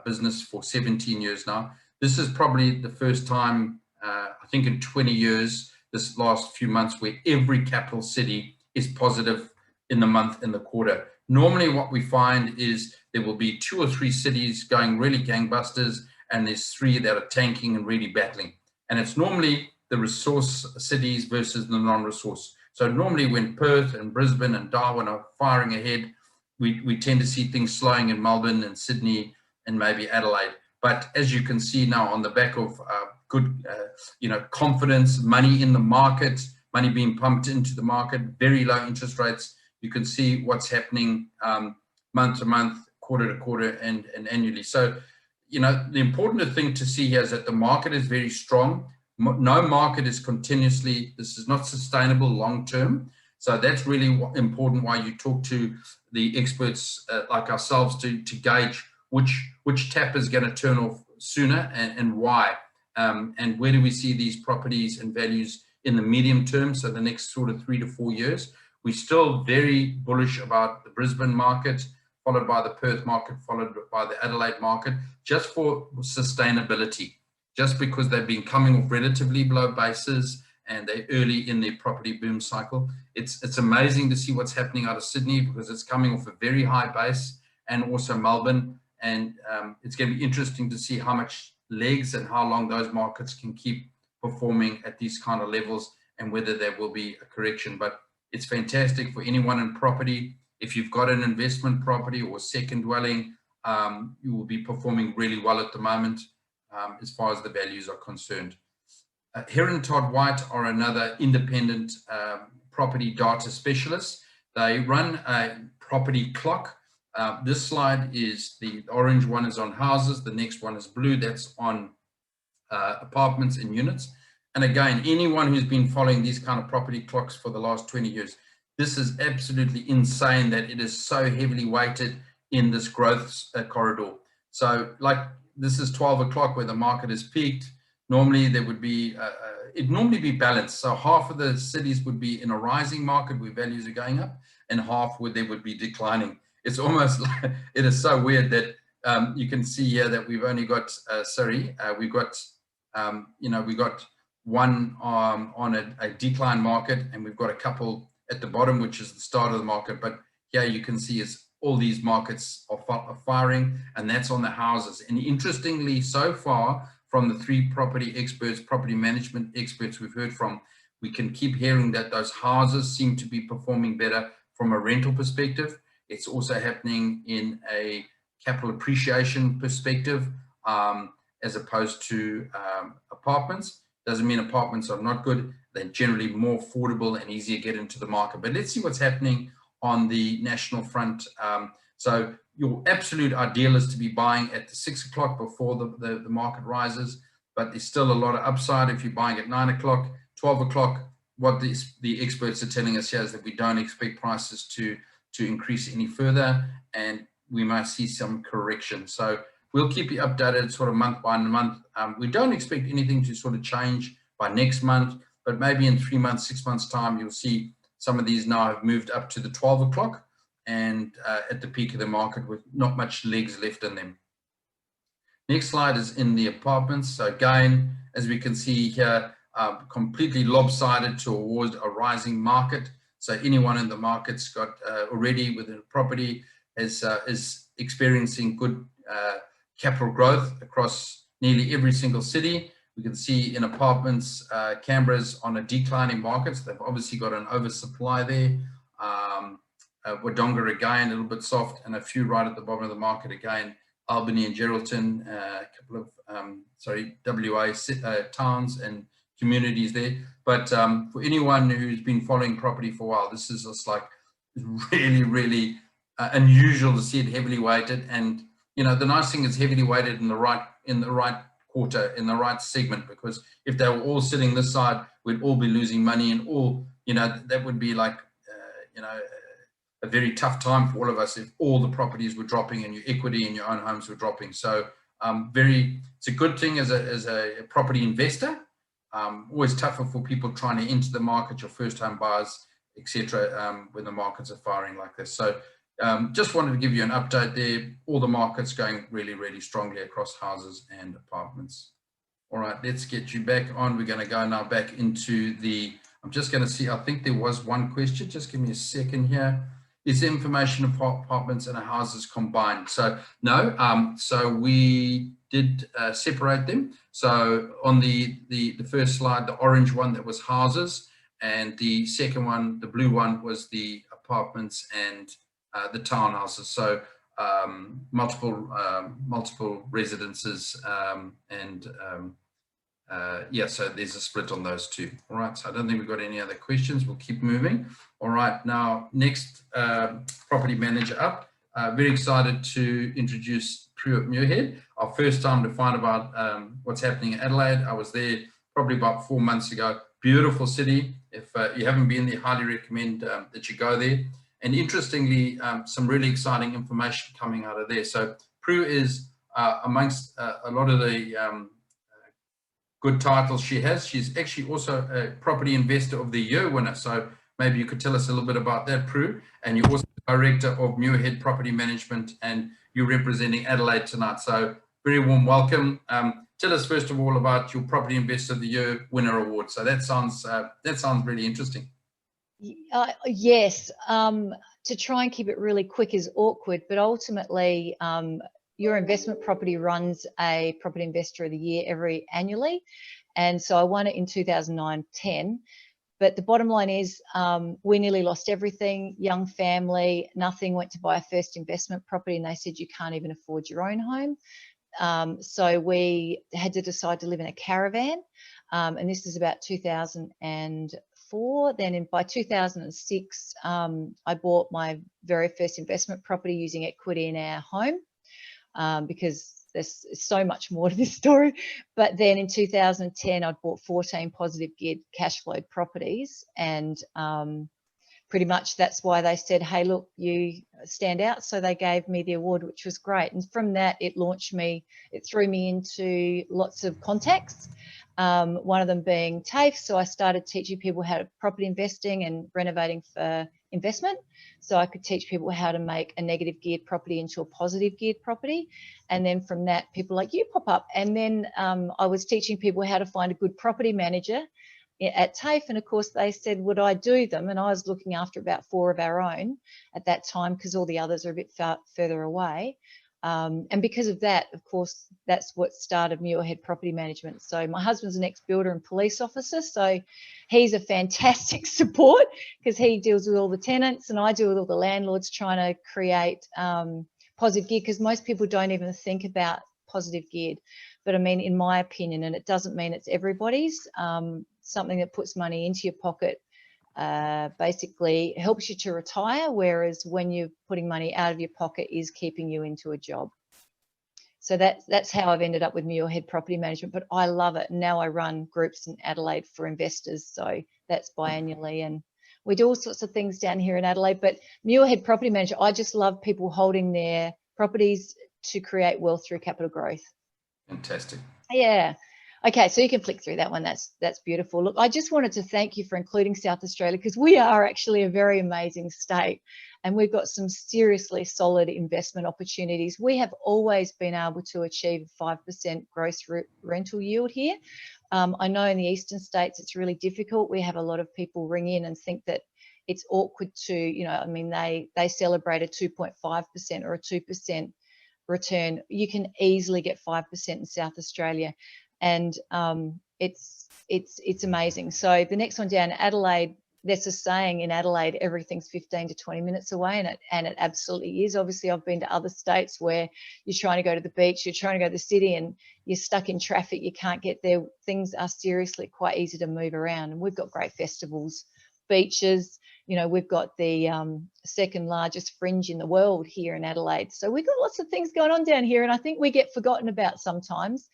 business for 17 years now. This is probably the first time, I think in 20 years, this last few months, where every capital city is positive in the month, in the quarter. Normally what we find is there will be 2 or 3 cities going really gangbusters, and there's 3 that are tanking and really battling. And it's normally the resource cities versus the non-resource. So normally when Perth and Brisbane and Darwin are firing ahead, we tend to see things slowing in Melbourne and Sydney and maybe Adelaide. But as you can see now, on the back of good, confidence, money in the market, money being pumped into the market, very low interest rates, you can see what's happening month to month, quarter to quarter, and annually. So, the important thing to see here is that the market is very strong. No market is continuously, this is not sustainable long term. So that's really important, why you talk to the experts like ourselves to gauge which tap is going to turn off sooner, and why, and where do we see these properties and values in the medium term, so the next sort of 3 to 4 years. We're still very bullish about the Brisbane market, followed by the Perth market, followed by the Adelaide market, just for sustainability, just because they've been coming off relatively low bases and they're early in their property boom cycle. It's amazing to see what's happening out of Sydney, because it's coming off a very high base, and also Melbourne. And it's going to be interesting to see how much legs and how long those markets can keep performing at these kind of levels, and whether there will be a correction. But it's fantastic for anyone in property. If you've got an investment property or second dwelling, you will be performing really well at the moment as far as the values are concerned. Heron Todd White are another independent property data specialist. They run a property clock. This slide is the orange one is on houses, the next one is blue, that's on apartments and units. And again, anyone who's been following these kind of property clocks for the last 20 years, this is absolutely insane that it is so heavily weighted in this growth corridor. So like this is 12 o'clock where the market is peaked. Normally there would be, it'd normally be balanced. So half of the cities would be in a rising market where values are going up, and half where they would be declining. It's almost like, it is so weird that you can see here that we've only got, we've got one on a decline market, and we've got a couple at the bottom, which is the start of the market. But here you can see is all these markets are firing, and that's on the houses. And interestingly, so far from the 3 property experts, property management experts we've heard from, we can keep hearing that those houses seem to be performing better from a rental perspective. It's also happening in a capital appreciation perspective, as opposed to apartments. Doesn't mean apartments are not good. They're generally more affordable and easier to get into the market. But let's see what's happening on the national front. So your absolute ideal is to be buying at the 6 o'clock before the market rises, but there's still a lot of upside if you're buying at 9 o'clock, 12 o'clock. What the experts are telling us here is that we don't expect prices to increase any further, and we might see some correction. So we'll keep you updated sort of month by month. We don't expect anything to sort of change by next month, but maybe in 3 months, 6 months time, you'll see some of these now have moved up to the 12 o'clock and at the peak of the market with not much legs left in them. Next slide is in the apartments. So again, as we can see here, completely lopsided towards a rising market. So anyone in the market's got already within a property is experiencing good capital growth across nearly every single city. We can see in apartments, Canberra's on a declining market. So they've obviously got an oversupply there. Wodonga again, a little bit soft, and a few right at the bottom of the market again. Albany and Geraldton, a couple of, WA towns and communities there. But for anyone who's been following property for a while, this is just like really, really unusual to see it heavily weighted. And the nice thing is heavily weighted in the right quarter, in the right segment, because if they were all sitting this side, we'd all be losing money, and all you know, that would be like, you know, a very tough time for all of us if all the properties were dropping and your equity in your own homes were dropping. So it's a good thing as a property investor. Always tougher for people trying to enter the market, your first home buyers, etc., when the markets are firing like this. So just wanted to give you an update there. All the markets going really, really strongly across houses and apartments. All right, let's get you back on. We're going to go now back into the, I'm just going to see, I think there was one question. Just give me a second here. Is the information of apartments and houses combined? So no, so we did separate them. So on the first slide, the orange one, that was houses, and the second one, the blue one, was the apartments and the townhouses. So multiple residences yeah, so there's a split on those two. All right, so I don't think we've got any other questions. We'll keep moving. All right, now next property manager up. Very excited to introduce Prue at Muirhead. Our first time to find about what's happening in Adelaide. I was there probably about 4 months ago. Beautiful city. If you haven't been there, highly recommend that you go there. And interestingly, some really exciting information coming out of there. So Prue is amongst a lot of the good titles she has. She's actually also a Property Investor of the Year winner. So maybe you could tell us a little bit about that, Prue. And you're also Director of Muirhead Property Management, and you're representing Adelaide tonight. So very warm welcome. Tell us first of all about your Property Investor of the Year winner award. So that sounds really interesting. Yes. To try and keep it really quick is awkward, but ultimately, your investment property runs a Property Investor of the Year annually. And so I won it in 2009-10. But the bottom line is we nearly lost everything, young family, nothing, went to buy a first investment property and they said you can't even afford your own home. So we had to decide to live in a caravan. And this is about 2004. Then by 2006, I bought my very first investment property using equity in our home. Because there's so much more to this story. But then in 2010, I'd bought 14 positive geared cash flowed properties. And pretty much that's why they said, hey, look, you stand out. So they gave me the award, which was great. And from that, it threw me into lots of contacts. One of them being TAFE. So I started teaching people how to property investing and renovating for investment. So I could teach people how to make a negative geared property into a positive geared property. And then from that, people like you pop up. And then I was teaching people how to find a good property manager at TAFE. And of course they said, would I do them? And I was looking after about 4 of our own at that time because all the others are a bit further away. And because of that, of course, that's what started Muirhead Property Management. So my husband's an ex-builder and police officer, so he's a fantastic support because he deals with all the tenants and I deal with all the landlords trying to create positive geared, because most people don't even think about positive geared. But I mean, in my opinion, and it doesn't mean it's everybody's, something that puts money into your pocket basically helps you to retire, whereas when you're putting money out of your pocket is keeping you into a job. So that's how I've ended up with Muirhead Property Management, but I love it. Now I run groups in Adelaide for investors, so that's biannually, and we do all sorts of things down here in Adelaide. But Muirhead Property Manager, I just love people holding their properties to create wealth through capital growth. Fantastic. Yeah. Okay, so you can flick through that one. That's beautiful. Look, I just wanted to thank you for including South Australia, because we are actually a very amazing state and we've got some seriously solid investment opportunities. We have always been able to achieve a 5% gross rental yield here. I know in the eastern states it's really difficult. We have a lot of people ring in and think that it's awkward to, you know, I mean, they celebrate a 2.5% or a 2% return. You can easily get 5% in South Australia. And it's amazing. So the next one down, Adelaide, there's a saying in Adelaide, everything's 15 to 20 minutes away, and it absolutely is. Obviously, I've been to other states where you're trying to go to the beach, you're trying to go to the city, and you're stuck in traffic, you can't get there. Things are seriously quite easy to move around, and we've got great festivals, beaches. You know, we've got the second largest fringe in the world here in Adelaide. So we've got lots of things going on down here, and I think we get forgotten about sometimes.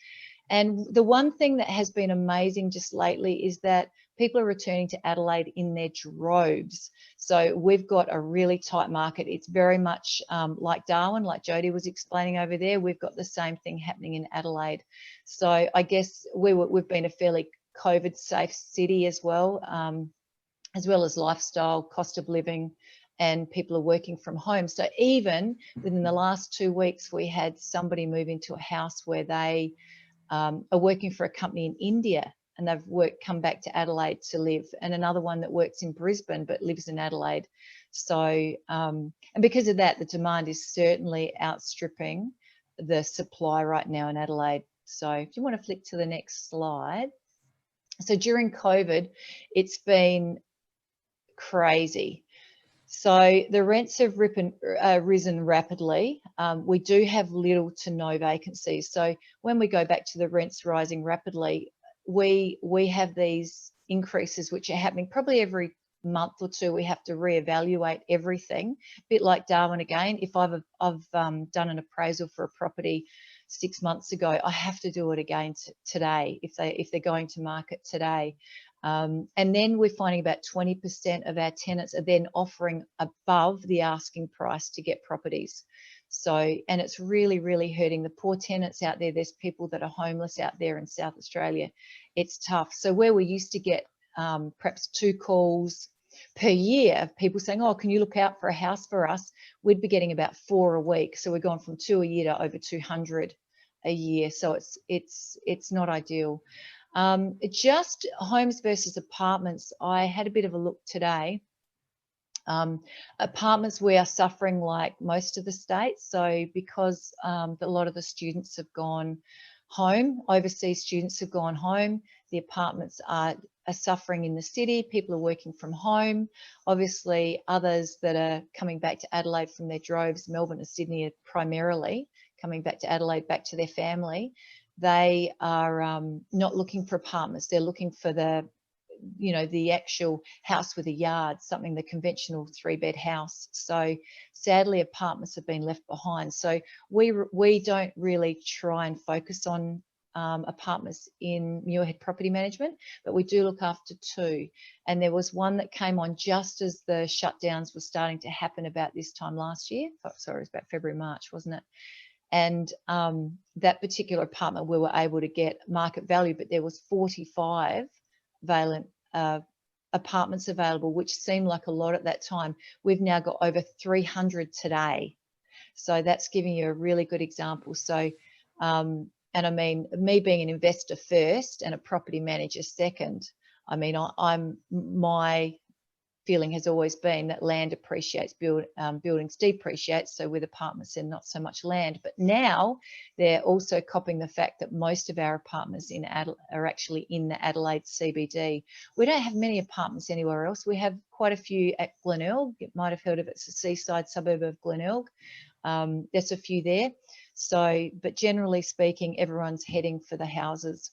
And the one thing that has been amazing just lately is that people are returning to Adelaide in their droves. So we've got a really tight market. It's very much like Darwin, like Jodie was explaining over there. We've got the same thing happening in Adelaide. So I guess we've been a fairly COVID safe city as well as lifestyle, cost of living, and people are working from home. So even within the last 2 weeks, we had somebody move into a house where they are working for a company in India, and they've come back to Adelaide to live, and another one that works in Brisbane but lives in Adelaide. So, and because of that, the demand is certainly outstripping the supply right now in Adelaide. So if you want to flick to the next slide. So during COVID, it's been crazy. So the rents have risen rapidly. We do have little to no vacancies. So when we go back to the rents rising rapidly, we have these increases which are happening probably every month or two. We have to reevaluate everything. A bit like Darwin again. If I've done an appraisal for a property 6 months ago, I have to do it again today if they're going to market today. And then we're finding about 20% of our tenants are then offering above the asking price to get properties. So, and it's really, really hurting the poor tenants out there. There's people that are homeless out there in South Australia. It's tough. So where we used to get perhaps 2 calls per year of people saying, oh, can you look out for a house for us? We'd be getting about 4 a week. So we're going from 2 a year to over 200 a year. So it's not ideal. Just homes versus apartments, I had a bit of a look today. Apartments, we are suffering like most of the states. So because a lot of the students have gone home, overseas students have gone home, the apartments are suffering in the city. People are working from home. Obviously, others that are coming back to Adelaide from their droves, Melbourne and Sydney are primarily coming back to Adelaide, back to their family. They are not looking for apartments. They're looking for the actual house with a yard, something, the conventional 3-bed house. So sadly, apartments have been left behind. So we don't really try and focus on apartments in Muirhead Property Management, but we do look after 2. And there was one that came on just as the shutdowns were starting to happen about this time last year. Sorry, it was about February, March, wasn't it? And that particular apartment we were able to get market value, but there was 45 apartments available, which seemed like a lot at that time. We've now got over 300 today. So that's giving you a really good example. So, and I mean, me being an investor first and a property manager second, I mean, my feeling has always been that land appreciates, buildings depreciate. So with apartments, they're not so much land. But now they're also copping the fact that most of our apartments in are actually in the Adelaide CBD. We don't have many apartments anywhere else. We have quite a few at Glenelg. You might have heard of it. It's a seaside suburb of Glenelg. There's a few there. So, but generally speaking, everyone's heading for the houses.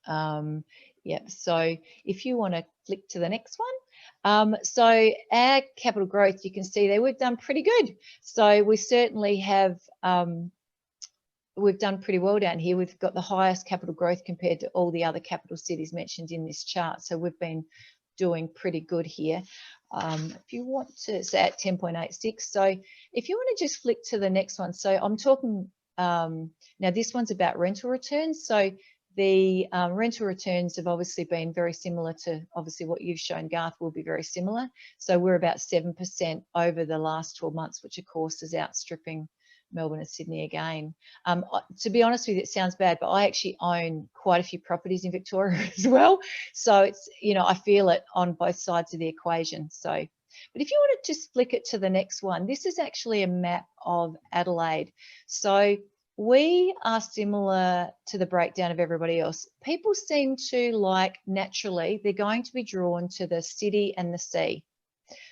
Yeah, so if you want to flick to the next one. So our capital growth, you can see there, we've done pretty good. So we certainly have, we've done pretty well down here. We've got the highest capital growth compared to all the other capital cities mentioned in this chart. So we've been doing pretty good here. If you want to say at 10.86. So if you want to just flick to the next one. So I'm talking, now this one's about rental returns. So the rental returns have obviously been very similar to obviously what you've shown, Garth, will be very similar. So we're about 7% over the last 12 months, which of course is outstripping Melbourne and Sydney again. To be honest with you, it sounds bad, but I actually own quite a few properties in Victoria as well. So it's, you know, I feel it on both sides of the equation. So, but if you want to just flick it to the next one, this is actually a map of Adelaide. So we are similar to the breakdown of everybody else. People seem to like, naturally, they're going to be drawn to the city and the sea.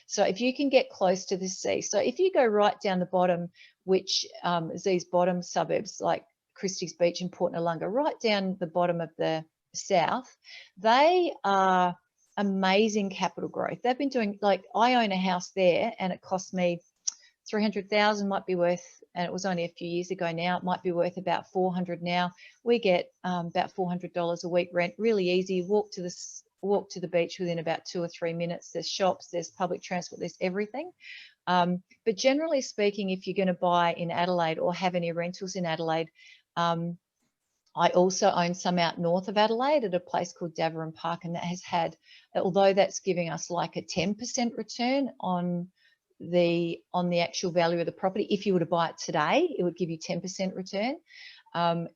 So if you can get close to the sea, so if you go right down the bottom, which is these bottom suburbs like Christie's Beach and Port Noarlunga, right down the bottom of the south, they are amazing capital growth. They've been doing, like, I own a house there and it cost me 300,000 might be worth, and it was only a few years ago now, it might be worth about 400 now. We get about $400 a week rent, really easy. Walk to the beach within about 2 or 3 minutes. There's shops, there's public transport, there's everything. But generally speaking, if you're going to buy in Adelaide or have any rentals in Adelaide, I also own some out north of Adelaide at a place called Darwin Park, and that has had, although that's giving us like a 10% return on the actual value of the property. If you were to buy it today, it would give you 10% return.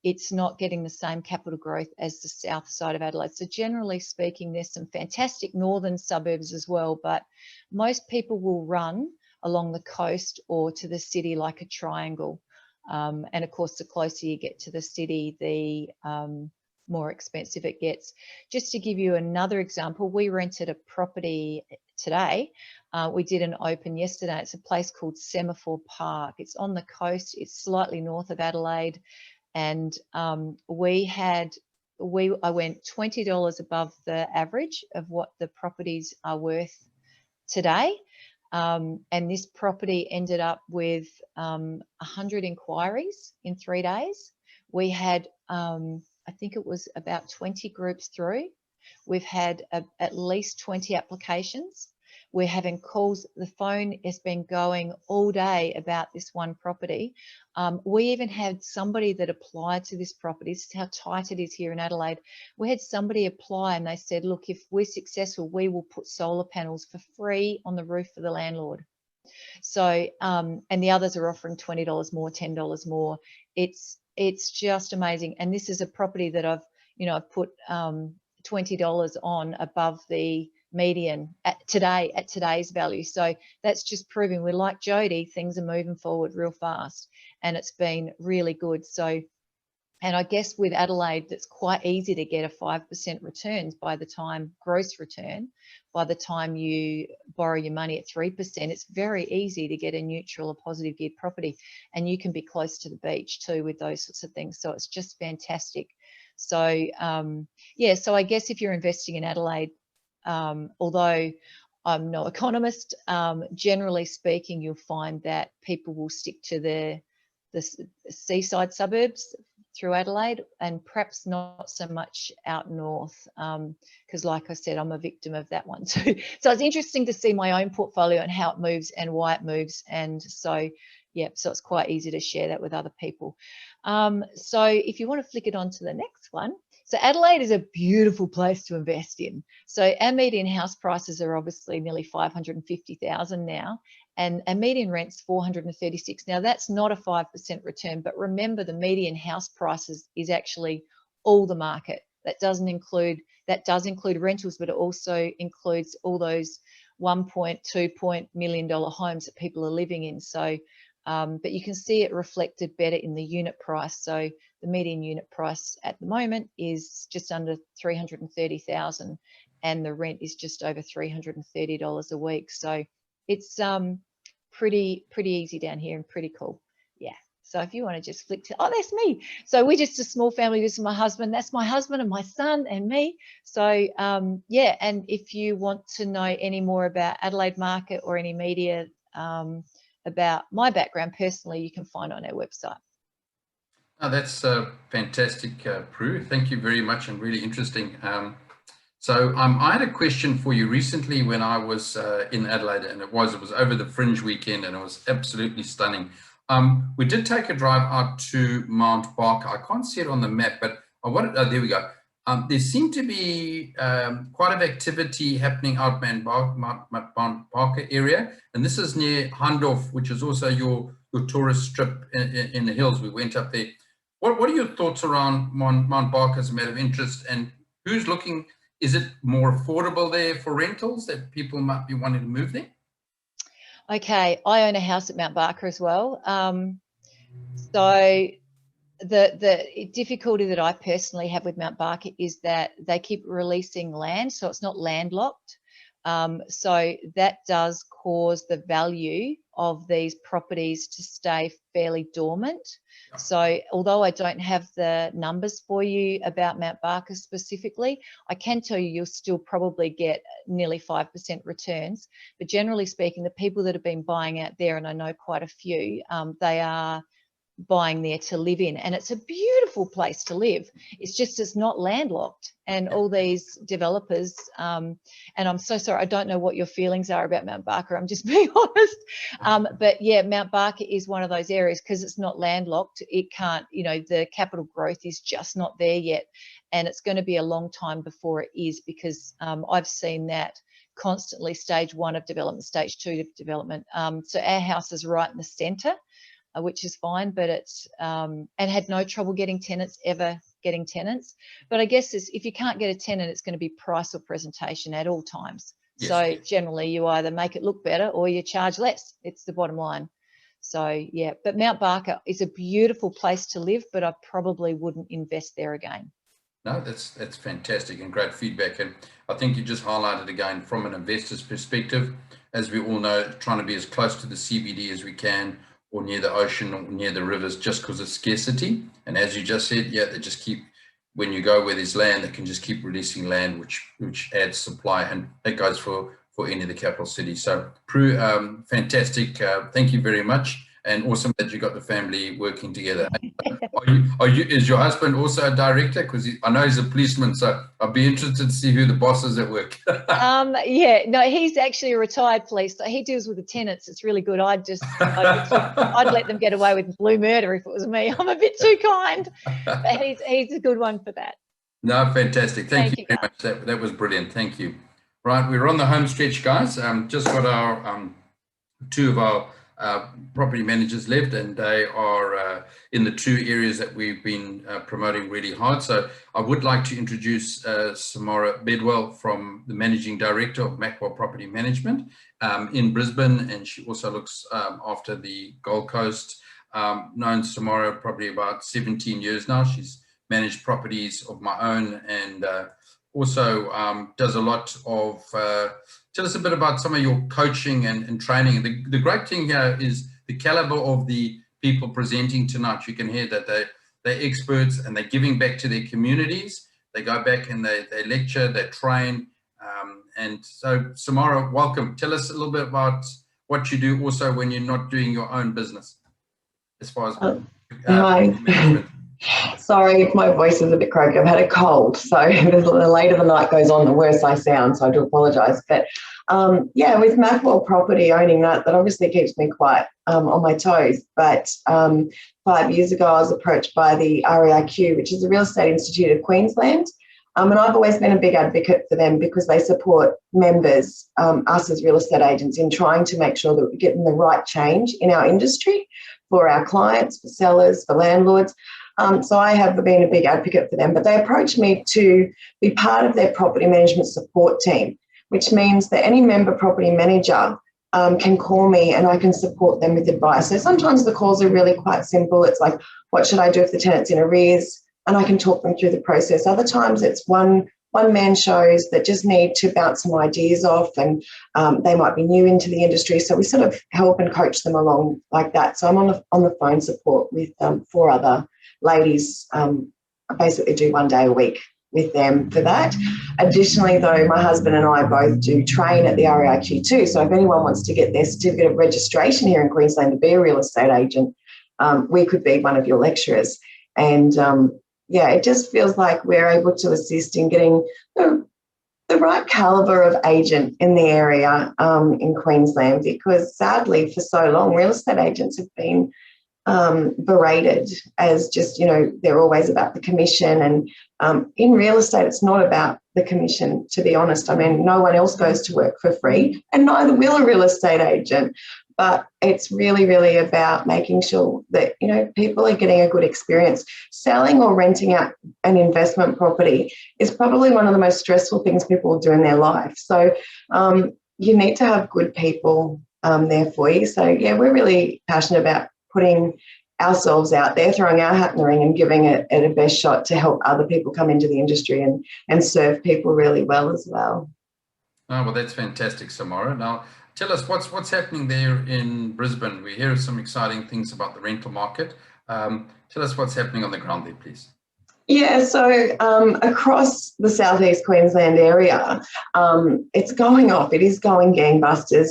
It's not getting the same capital growth as the south side of Adelaide. So generally speaking, there's some fantastic northern suburbs as well, but most people will run along the coast or to the city like a triangle. And of course, the closer you get to the city, the more expensive it gets. Just to give you another example, we rented a property today. We did an open yesterday. It's a place called Semaphore Park. It's on the coast. It's slightly north of Adelaide. And I went $20 above the average of what the properties are worth today. And this property ended up with 100 inquiries in 3 days. We had, I think it was about 20 groups through. We've had at least 20 applications. We're having calls. The phone has been going all day about this one property. We even had somebody that applied to this property. This is how tight it is here in Adelaide. We had somebody apply and they said, look, if we're successful, we will put solar panels for free on the roof for the landlord. So, and the others are offering $20 more, $10 more. It's just amazing. And this is a property that I've put $20 on above the median at today's value. So that's just proving we're like Jody, things are moving forward real fast, and it's been really good. So, and I guess with Adelaide, that's quite easy to get a 5% returns by the time gross return. By the time you borrow your money at 3%, it's very easy to get a neutral or positive geared property, and you can be close to the beach too with those sorts of things. So it's just fantastic. So yeah, so I guess if you're investing in Adelaide, although I'm no economist, generally speaking, you'll find that people will stick to the seaside suburbs through Adelaide, and perhaps not so much out north, because like I said, I'm a victim of that one too. So it's interesting to see my own portfolio and how it moves and why it moves. And so, yeah, so it's quite easy to share that with other people. So if you want to flick it on to the next one. So Adelaide is a beautiful place to invest in. So our median house prices are obviously nearly 550,000 now, and a median rent's 436. Now that's not a 5% return, but remember the median house prices is actually all the market. That does include rentals, but it also includes all those $1.2 million homes that people are living in. So, but you can see it reflected better in the unit price. So the median unit price at the moment is just under 330,000, and the rent is just over $330 a week. So it's pretty easy down here and pretty cool. Yeah. So if you want to just flick to, oh, that's me. So we're just a small family. This is my husband. That's my husband and my son and me. So yeah, and if you want to know any more about Adelaide market or any media about my background personally, you can find on our website. Oh, that's fantastic, Prue. Thank you very much, and really interesting. So I had a question for you recently when I was in Adelaide, and it was over the Fringe weekend, and it was absolutely stunning. We did take a drive out to Mount Barker. I can't see it on the map, but there we go. There seemed to be quite a bit of activity happening out Mount Barker area, and this is near Hindorf, which is also your tourist strip in the hills. We went up there. What are your thoughts around Mount Barker as a matter of interest, and who's looking? Is it more affordable there for rentals that people might be wanting to move there? Okay, I own a house at Mount Barker as well. So the difficulty that I personally have with Mount Barker is that they keep releasing land, so it's not landlocked. So that does cause the value of these properties to stay fairly dormant. So although I don't have the numbers for you about Mount Barker specifically, I can tell you you'll still probably get nearly 5% returns. But generally speaking, the people that have been buying out there, and I know quite a few, they are buying there to live in, and it's a beautiful place to live. It's not landlocked, and all these developers, and I'm so sorry, I don't know what your feelings are about Mount Barker, I'm just being honest, but yeah, Mount Barker is one of those areas because it's not landlocked. It can't, you know, the capital growth is just not there yet, and it's going to be a long time before it is, because I've seen that constantly, stage 1 of development, stage 2 of development. So our house is right in the centre, which is fine, but it's and had no trouble getting tenants, ever getting tenants. But I guess if you can't get a tenant, it's going to be price or presentation at all times. Yes. So generally you either make it look better or you charge less. It's the bottom line. So yeah, but Mount Barker is a beautiful place to live, but I probably wouldn't invest there again. No, that's fantastic and great feedback. And I think you just highlighted again from an investor's perspective, as we all know, trying to be as close to the CBD as we can, or near the ocean or near the rivers, just because of scarcity. And as you just said, yeah, they just keep, when you go where there's land, they can just keep releasing land, which adds supply, and that goes for any of the capital cities. So Prue, fantastic. Thank you very much. And awesome that you got the family working together. Is your husband also a director? Because I know he's a policeman, so I'd be interested to see who the boss is at work. Yeah, no, he's actually a retired police, so he deals with the tenants. It's really good. I'd let them get away with blue murder if it was me. I'm a bit too kind, but he's a good one for that. No, fantastic. Thank you very much. That was brilliant. Thank you. Right, we're on the home stretch, guys. Just got our 2 of our property managers left, and they are in the 2 areas that we've been promoting really hard. So I would like to introduce Samara Bedwell, from the Managing Director of Macwell Property Management in Brisbane, and she also looks after the Gold Coast. Known Samara probably about 17 years now. She's managed properties of my own, and also does a lot of, tell us a bit about some of your coaching and training. The great thing here is the caliber of the people presenting tonight. You can hear that they're experts and they're giving back to their communities. They go back and they lecture, they train. And so Samara, welcome. Tell us a little bit about what you do also when you're not doing your own business, as far as hi. management. Sorry if my voice is a bit croaky. I've had a cold, so the later the night goes on, the worse I sound, so I do apologise. But yeah, with Macwell Property, owning that obviously keeps me quite on my toes. But 5 years ago, I was approached by the REIQ, which is the Real Estate Institute of Queensland. And I've always been a big advocate for them because they support members, us as real estate agents, in trying to make sure that we're getting the right change in our industry for our clients, for sellers, for landlords. So I have been a big advocate for them, but they approached me to be part of their property management support team, which means that any member property manager can call me and I can support them with advice. So sometimes the calls are really quite simple. It's like, what should I do if the tenant's in arrears? And I can talk them through the process. Other times it's one-man shows that just need to bounce some ideas off, and they might be new into the industry. So we sort of help and coach them along like that. So I'm on the phone support with 4 other ladies. I basically do 1 day a week with them for that. Additionally, though, my husband and I both do train at the REIQ too. So if anyone wants to get their certificate of registration here in Queensland to be a real estate agent, we could be one of your lecturers. And yeah, it just feels like we're able to assist in getting the right calibre of agent in the area in Queensland, because sadly for so long real estate agents have been berated as just, you know, they're always about the commission. And in real estate, it's not about the commission, to be honest. I mean, no one else goes to work for free, and neither will a real estate agent. But it's really, really about making sure that, you know, people are getting a good experience. Selling or renting out an investment property is probably one of the most stressful things people do in their life. So you need to have good people there for you. So, yeah, we're really passionate about putting ourselves out there, throwing our hat in the ring and giving it a best shot to help other people come into the industry and serve people really well as well. Oh, well, that's fantastic, Samara. Now, tell us what's happening there in Brisbane. We hear some exciting things about the rental market. Tell us what's happening on the ground there, please. Yeah, so across the southeast Queensland area, it's going off. It is going gangbusters.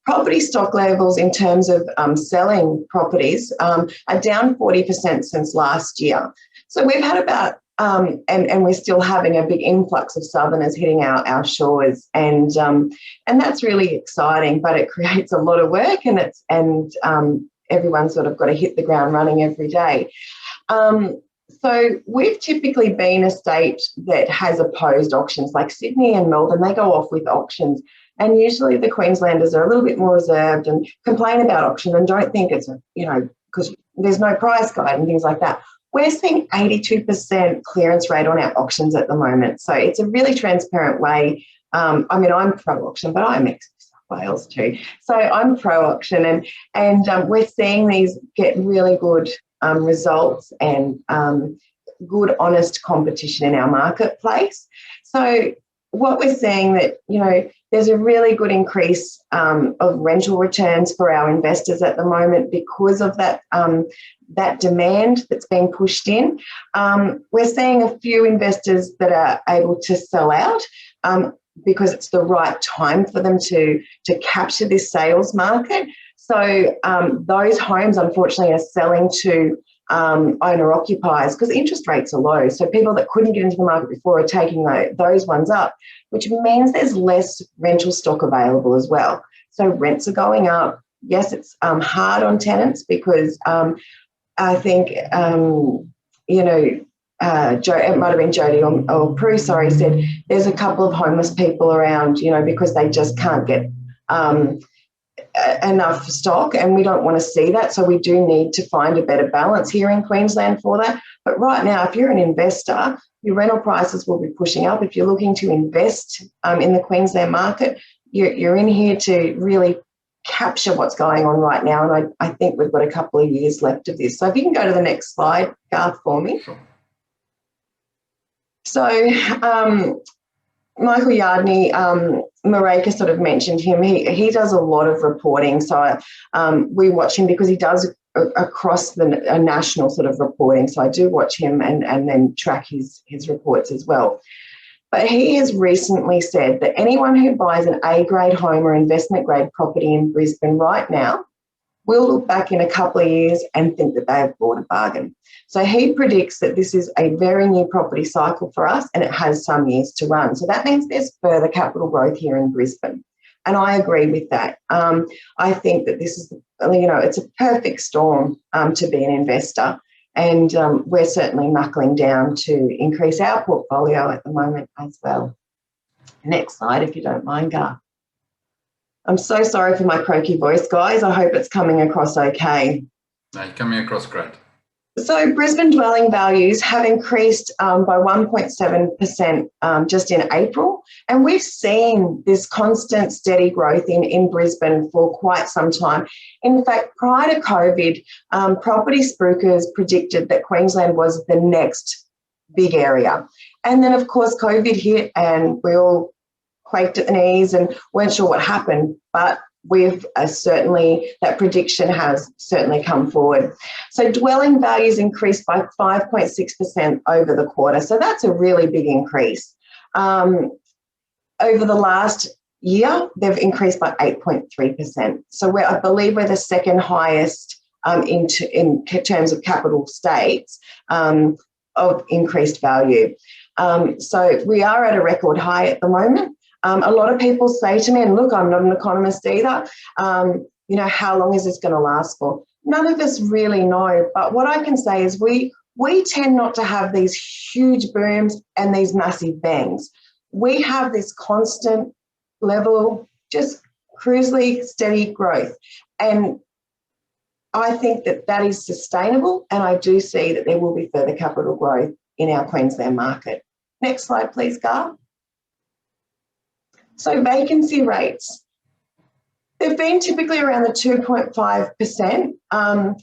Property stock levels in terms of selling properties are down 40% since last year. So we've had about, and we're still having a big influx of southerners hitting our shores, and that's really exciting. But it creates a lot of work, and everyone's sort of got to hit the ground running every day. So we've typically been a state that has opposed auctions, like Sydney and Melbourne. They go off with auctions, and usually the Queenslanders are a little bit more reserved and complain about auction and don't think it's, because there's no price guide and things like that. We're seeing 82% clearance rate on our auctions at the moment. So it's a really transparent way. I'm pro-auction, but I'm ex-Wales too. So I'm pro-auction, and we're seeing these get really good results and good, honest competition in our marketplace. So what we're seeing that, there's a really good increase of rental returns for our investors at the moment because of that that demand that's being pushed in. We're seeing a few investors that are able to sell out because it's the right time for them to capture this sales market. So those homes, unfortunately, are selling to owner-occupiers because interest rates are low. So people that couldn't get into the market before are taking those ones up, which means there's less rental stock available as well. So rents are going up. Yes, it's hard on tenants because I think, it might have been Jody or Prue, said there's a couple of homeless people around, because they just can't get enough stock, and we don't want to see that. So we do need to find a better balance here in Queensland for that. But right now, if you're an investor, your rental prices will be pushing up. If you're looking to invest in the Queensland market, you're in here to really capture what's going on right now. And I think we've got a couple of years left of this. So if you can go to the next slide, Garth, for me. Sure. So Michael Yardney, Mareka sort of mentioned him. He does a lot of reporting. So we watch him because he does across a national sort of reporting. So I do watch him and then track his reports as well. But he has recently said that anyone who buys an A-grade home or investment-grade property in Brisbane right now will look back in a couple of years and think that they have bought a bargain. So he predicts that this is a very new property cycle for us, and it has some years to run. So that means there's further capital growth here in Brisbane. And I agree with that. I think that this is, it's a perfect storm to be an investor. And we're certainly knuckling down to increase our portfolio at the moment as well. Next slide, if you don't mind, Gar. I'm so sorry for my croaky voice, guys. I hope it's coming across okay. No, you're coming across great. So Brisbane dwelling values have increased by 1.7% just in April. And we've seen this constant steady growth in Brisbane for quite some time. In fact, prior to COVID, property spookers predicted that Queensland was the next big area. And then, of course, COVID hit and we all quaked at the knees and weren't sure what happened. But we've that prediction has certainly come forward. So dwelling values increased by 5.6% over the quarter. So that's a really big increase. Over the last year, they've increased by 8.3%. So I believe we're the second highest in terms of capital states of increased value. So we are at a record high at the moment. A lot of people say to me, and look, I'm not an economist either, how long is this going to last for? None of us really know. But what I can say is we tend not to have these huge booms and these massive bangs. We have this constant level, just cruisely steady growth. And I think that is sustainable. And I do see that there will be further capital growth in our Queensland market. Next slide, please, Gar. So vacancy rates, they've been typically around the 2.5%.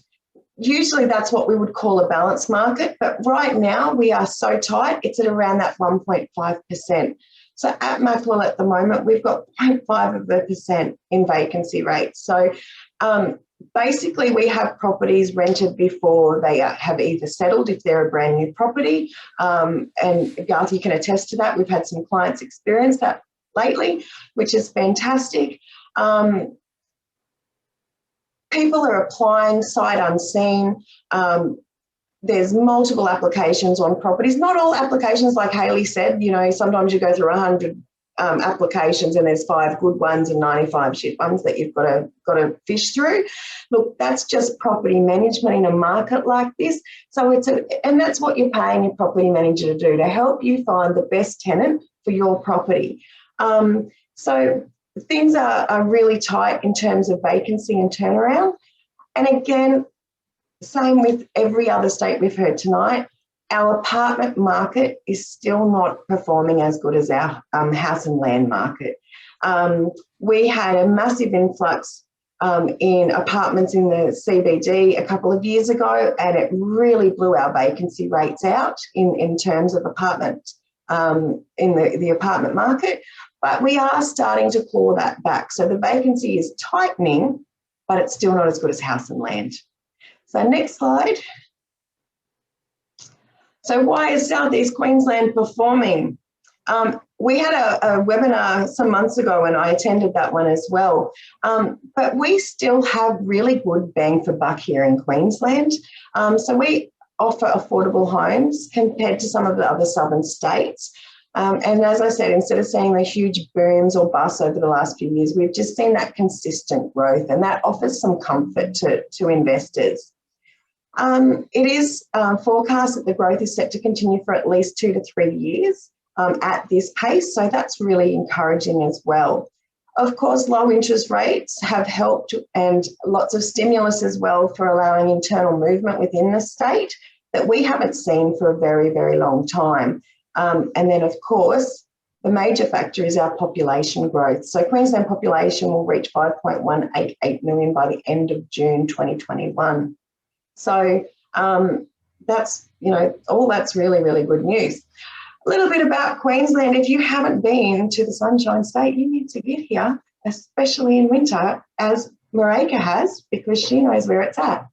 Usually that's what we would call a balanced market, but right now we are so tight, it's at around that 1.5%. So at Macwell at the moment, we've got 0.5% in vacancy rates. So basically, we have properties rented before they have either settled, if they're a brand new property. And Garth, you can attest to that. We've had some clients experience that lately, which is fantastic. People are applying sight unseen. There's multiple applications on properties. Not all applications, like Hayley said, you know, sometimes you go through 100 applications and there's 5 good ones and 95 shit ones that you've got to fish through. Look, that's just property management in a market like this. So and that's what you're paying your property manager to do, to help you find the best tenant for your property. So things are really tight in terms of vacancy and turnaround. And again, same with every other state we've heard tonight, our apartment market is still not performing as good as our house and land market. We had a massive influx in apartments in the CBD a couple of years ago, and it really blew our vacancy rates out in terms of apartment, in the apartment market. But we are starting to claw that back. So the vacancy is tightening, but it's still not as good as house and land. So next slide. So why is Southeast Queensland performing? We had a webinar some months ago and I attended that one as well. But we still have really good bang for buck here in Queensland. So we offer affordable homes compared to some of the other southern states. And as I said, instead of seeing the huge booms or busts over the last few years, we've just seen that consistent growth, and that offers some comfort to investors. It is forecast that the growth is set to continue for at least 2 to 3 years at this pace, so that's really encouraging as well. Of course, low interest rates have helped, and lots of stimulus as well for allowing internal movement within the state that we haven't seen for a very, very long time. And then, of course, the major factor is our population growth. So Queensland population will reach 5.188 million by the end of June 2021. So that's, you know, all that's really, really good news. A little bit about Queensland. If you haven't been to the Sunshine State, you need to get here, especially in winter, as Mareka has, because she knows where it's at.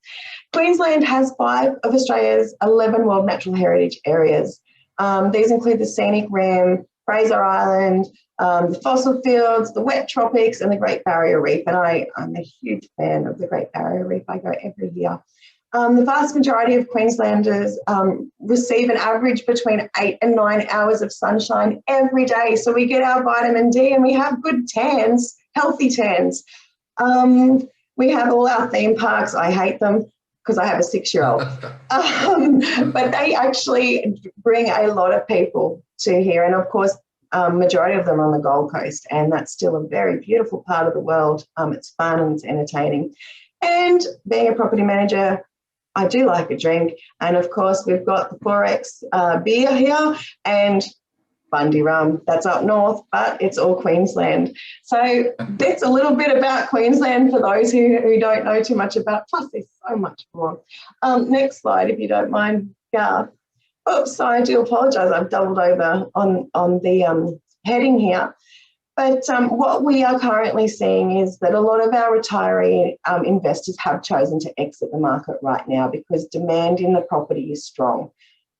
Queensland has 5 of Australia's 11 World Natural Heritage Areas. These include the Scenic Rim, Fraser Island, the fossil fields, the wet tropics, and the Great Barrier Reef. And I'm a huge fan of the Great Barrier Reef. I go every year. The vast majority of Queenslanders receive an average between 8 and 9 hours of sunshine every day. So we get our vitamin D and we have good tans, healthy tans. We have all our theme parks. I hate them because I have a 6-year-old. But they actually bring a lot of people to here. And of course, majority of them are on the Gold Coast, and that's still a very beautiful part of the world. It's fun and it's entertaining. And being a property manager, I do like a drink. And of course, we've got the 4X beer here and Bundy rum. That's up north, but it's all Queensland. So that's a little bit about Queensland for those who don't know too much about. Plus, there's so much more. Next slide, if you don't mind, Garth. Oops, I do apologise. I've doubled over on the heading here. But what we are currently seeing is that a lot of our retiree investors have chosen to exit the market right now because demand in the property is strong.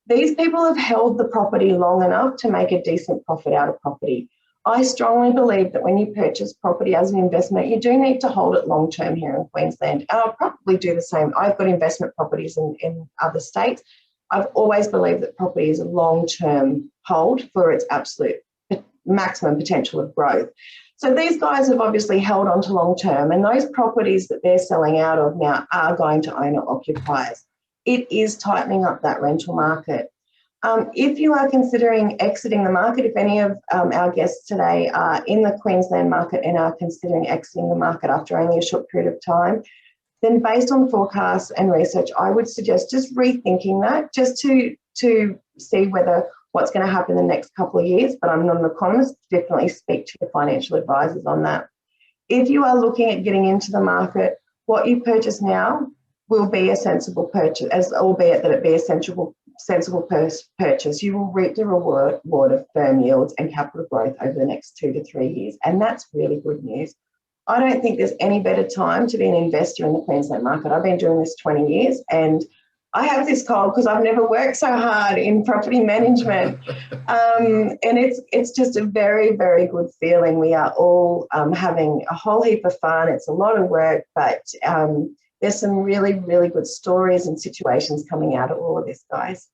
These people have held the property long enough to make a decent profit out of property. I strongly believe that when you purchase property as an investment, you do need to hold it long term here in Queensland. And I'll probably do the same. I've got investment properties in other states. I've always believed that property is a long-term hold for its absolute maximum potential of growth. So these guys have obviously held on to long-term, and those properties that they're selling out of now are going to owner-occupiers. It is tightening up that rental market. If you are considering exiting the market, if any of our guests today are in the Queensland market and are considering exiting the market after only a short period of time, then based on forecasts and research, I would suggest just rethinking that, just to see whether what's going to happen in the next couple of years. But I'm not an economist. Definitely speak to your financial advisors on that. If you are looking at getting into the market, what you purchase now will be a sensible purchase, albeit that it be a sensible sensible purchase, you will reap the reward of firm yields and capital growth over the next 2 to 3 years. And that's really good news. I don't think there's any better time to be an investor in the Queensland market. I've been doing this 20 years and I have this cold because I've never worked so hard in property management. And it's just a very, very good feeling. We are all having a whole heap of fun. It's a lot of work, but there's some really, really good stories and situations coming out of all of this, guys.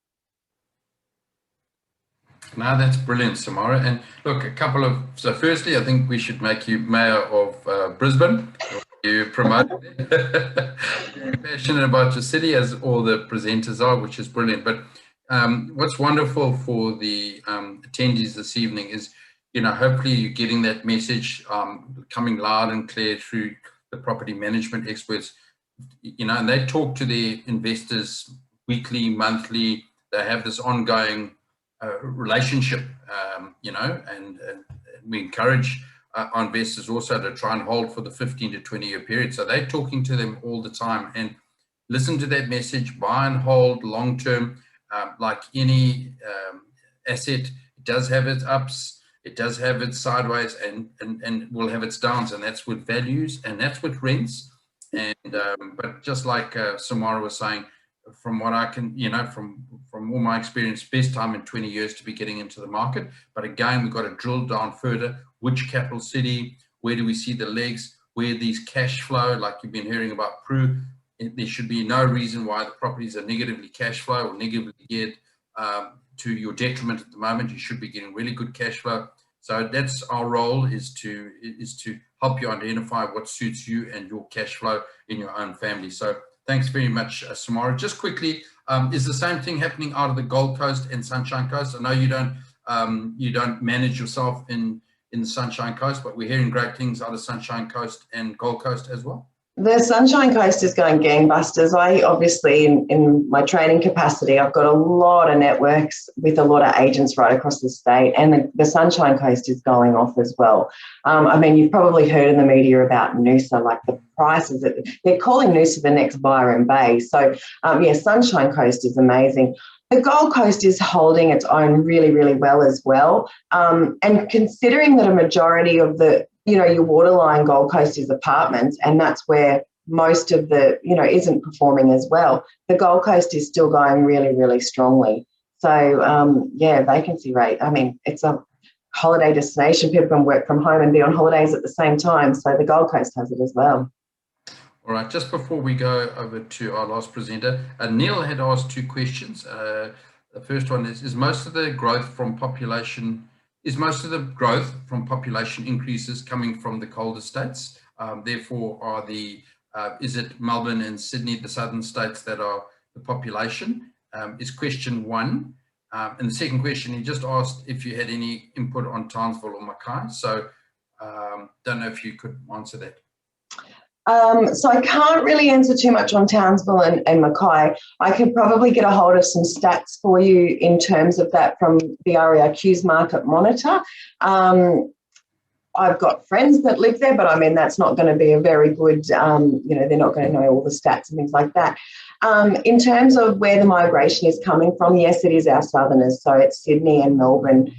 No, that's brilliant, Samara. And look, so firstly, I think we should make you mayor of Brisbane. You promoted it. You're passionate about your city, as all the presenters are, which is brilliant. But what's wonderful for the attendees this evening is, hopefully you're getting that message coming loud and clear through the property management experts, and they talk to their investors weekly, monthly. They have this ongoing relationship, and we encourage our investors also to try and hold for the 15 to 20 year period. So they're talking to them all the time, and listen to that message, buy and hold long term. Like any asset, it does have its ups, it does have its sideways, and will have its downs, and that's with values and that's with rents. And but just like Samara was saying, from what I can, from all my experience, best time in 20 years to be getting into the market. But again, we've got to drill down further. Which capital city? Where do we see the legs? Where these cash flow, like you've been hearing about Peru, there should be no reason why the properties are negatively cash flow or negatively geared to your detriment at the moment. You should be getting really good cash flow. So that's our role, is to help you identify what suits you and your cash flow in your own family. So thanks very much, Samara. Just quickly, is the same thing happening out of the Gold Coast and Sunshine Coast? I know you don't manage yourself in the Sunshine Coast, but we're hearing great things out of Sunshine Coast and Gold Coast as well. The Sunshine Coast is going gangbusters. I obviously, in my training capacity, I've got a lot of networks with a lot of agents right across the state, and the Sunshine Coast is going off as well. I mean, you've probably heard in the media about Noosa, like the prices that they're calling Noosa the next Byron Bay. So, yeah, Sunshine Coast is amazing. The Gold Coast is holding its own really, really well as well. And considering that a majority of your waterline Gold Coast is apartments, and that's where most of the, isn't performing as well. The Gold Coast is still going really, really strongly. So, yeah, vacancy rate. I mean, it's a holiday destination. People can work from home and be on holidays at the same time. So the Gold Coast has it as well. All right, just before we go over to our last presenter, Neil had asked two questions. The first one is most of the growth from population increases coming from the colder states? Therefore, is it Melbourne and Sydney, the southern states, that are the population? Is question one. And the second question, he just asked if you had any input on Townsville or Mackay. So don't know if you could answer that. So I can't really answer too much on Townsville and Mackay. I could probably get a hold of some stats for you in terms of that from the REIQ's Market Monitor. I've got friends that live there, but I mean, that's not going to be a very good, they're not going to know all the stats and things like that. In terms of where the migration is coming from, yes, it is our southerners. So it's Sydney and Melbourne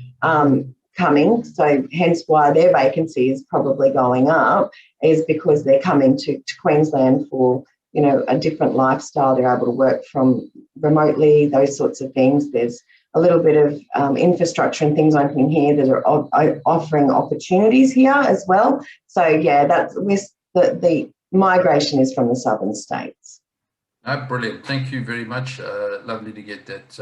coming. So hence why their vacancy is probably going up, is because they're coming to Queensland for, a different lifestyle. They're able to work from remotely, those sorts of things. There's a little bit of infrastructure and things opening here that are offering opportunities here as well. So yeah, the migration is from the southern states. Brilliant. Thank you very much. Lovely to get that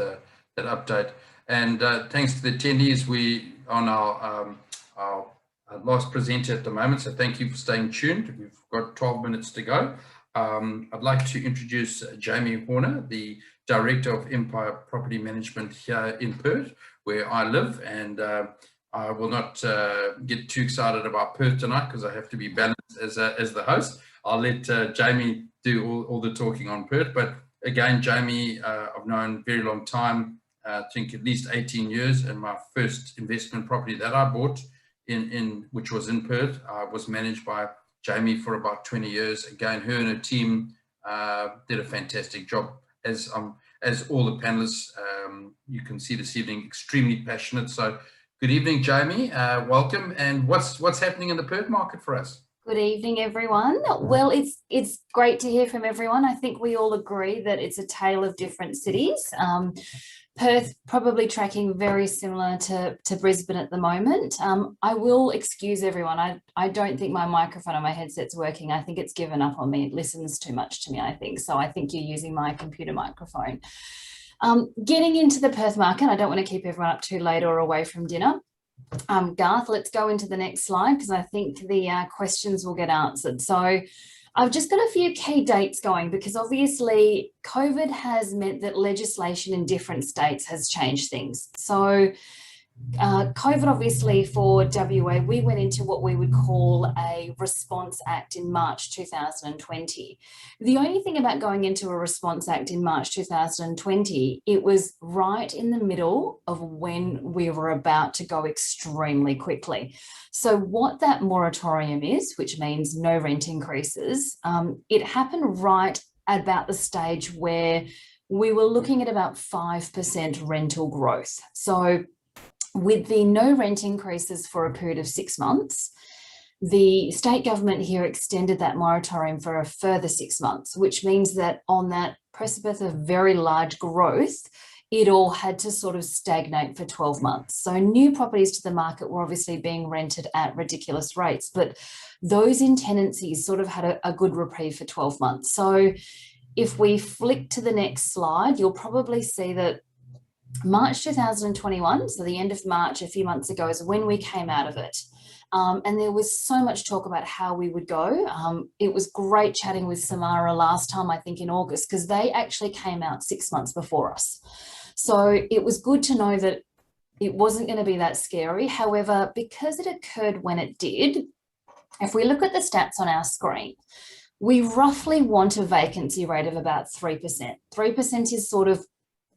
update. And thanks to the attendees. We on our last presenter at the moment, so thank you for staying tuned. We've got 12 minutes to go. I'd like to introduce Jamie Horner, the Director of Empire Property Management here in Perth, where I live, and I will not get too excited about Perth tonight because I have to be balanced as the host. I'll let Jamie do all the talking on Perth. But again, Jamie, I've known a very long time, I think at least 18 years, and my first investment property that I bought which was in Perth, was managed by Jamie for about 20 years. Again, her and her team did a fantastic job. As as all the panelists you can see this evening, extremely passionate. So good evening, Jamie. Welcome. And what's happening in the Perth market for us? Good evening, everyone. Well, it's great to hear from everyone. I think we all agree that it's a tale of different cities. Perth probably tracking very similar to Brisbane at the moment. I will excuse everyone. I don't think my microphone on my headset's working. I think it's given up on me. It listens too much to me, I think. So I think you're using my computer microphone. Getting into the Perth market, I don't want to keep everyone up too late or away from dinner. Garth, let's go into the next slide because I think the questions will get answered. So I've just got a few key dates going because obviously COVID has meant that legislation in different states has changed things. So COVID obviously for WA, we went into what we would call a Response Act in March 2020. The only thing about going into a Response Act in March 2020, it was right in the middle of when we were about to go extremely quickly. So what that moratorium is, which means no rent increases, it happened right about the stage where we were looking at about 5% rental growth. So with the no rent increases for a period of 6 months, the state government here extended that moratorium for a further 6 months, which means that on that precipice of very large growth, it all had to sort of stagnate for 12 months. So new properties to the market were obviously being rented at ridiculous rates, but those in tenancies sort of had a good reprieve for 12 months. So if we flick to the next slide, you'll probably see that March 2021, so the end of March a few months ago, is when we came out of it. And there was so much talk about how we would go. It was great chatting with Samara last time, I think in August, because they actually came out 6 months before us. So it was good to know that it wasn't going to be that scary. However, because it occurred when it did, if we look at the stats on our screen, we roughly want a vacancy rate of about 3%. 3% is sort of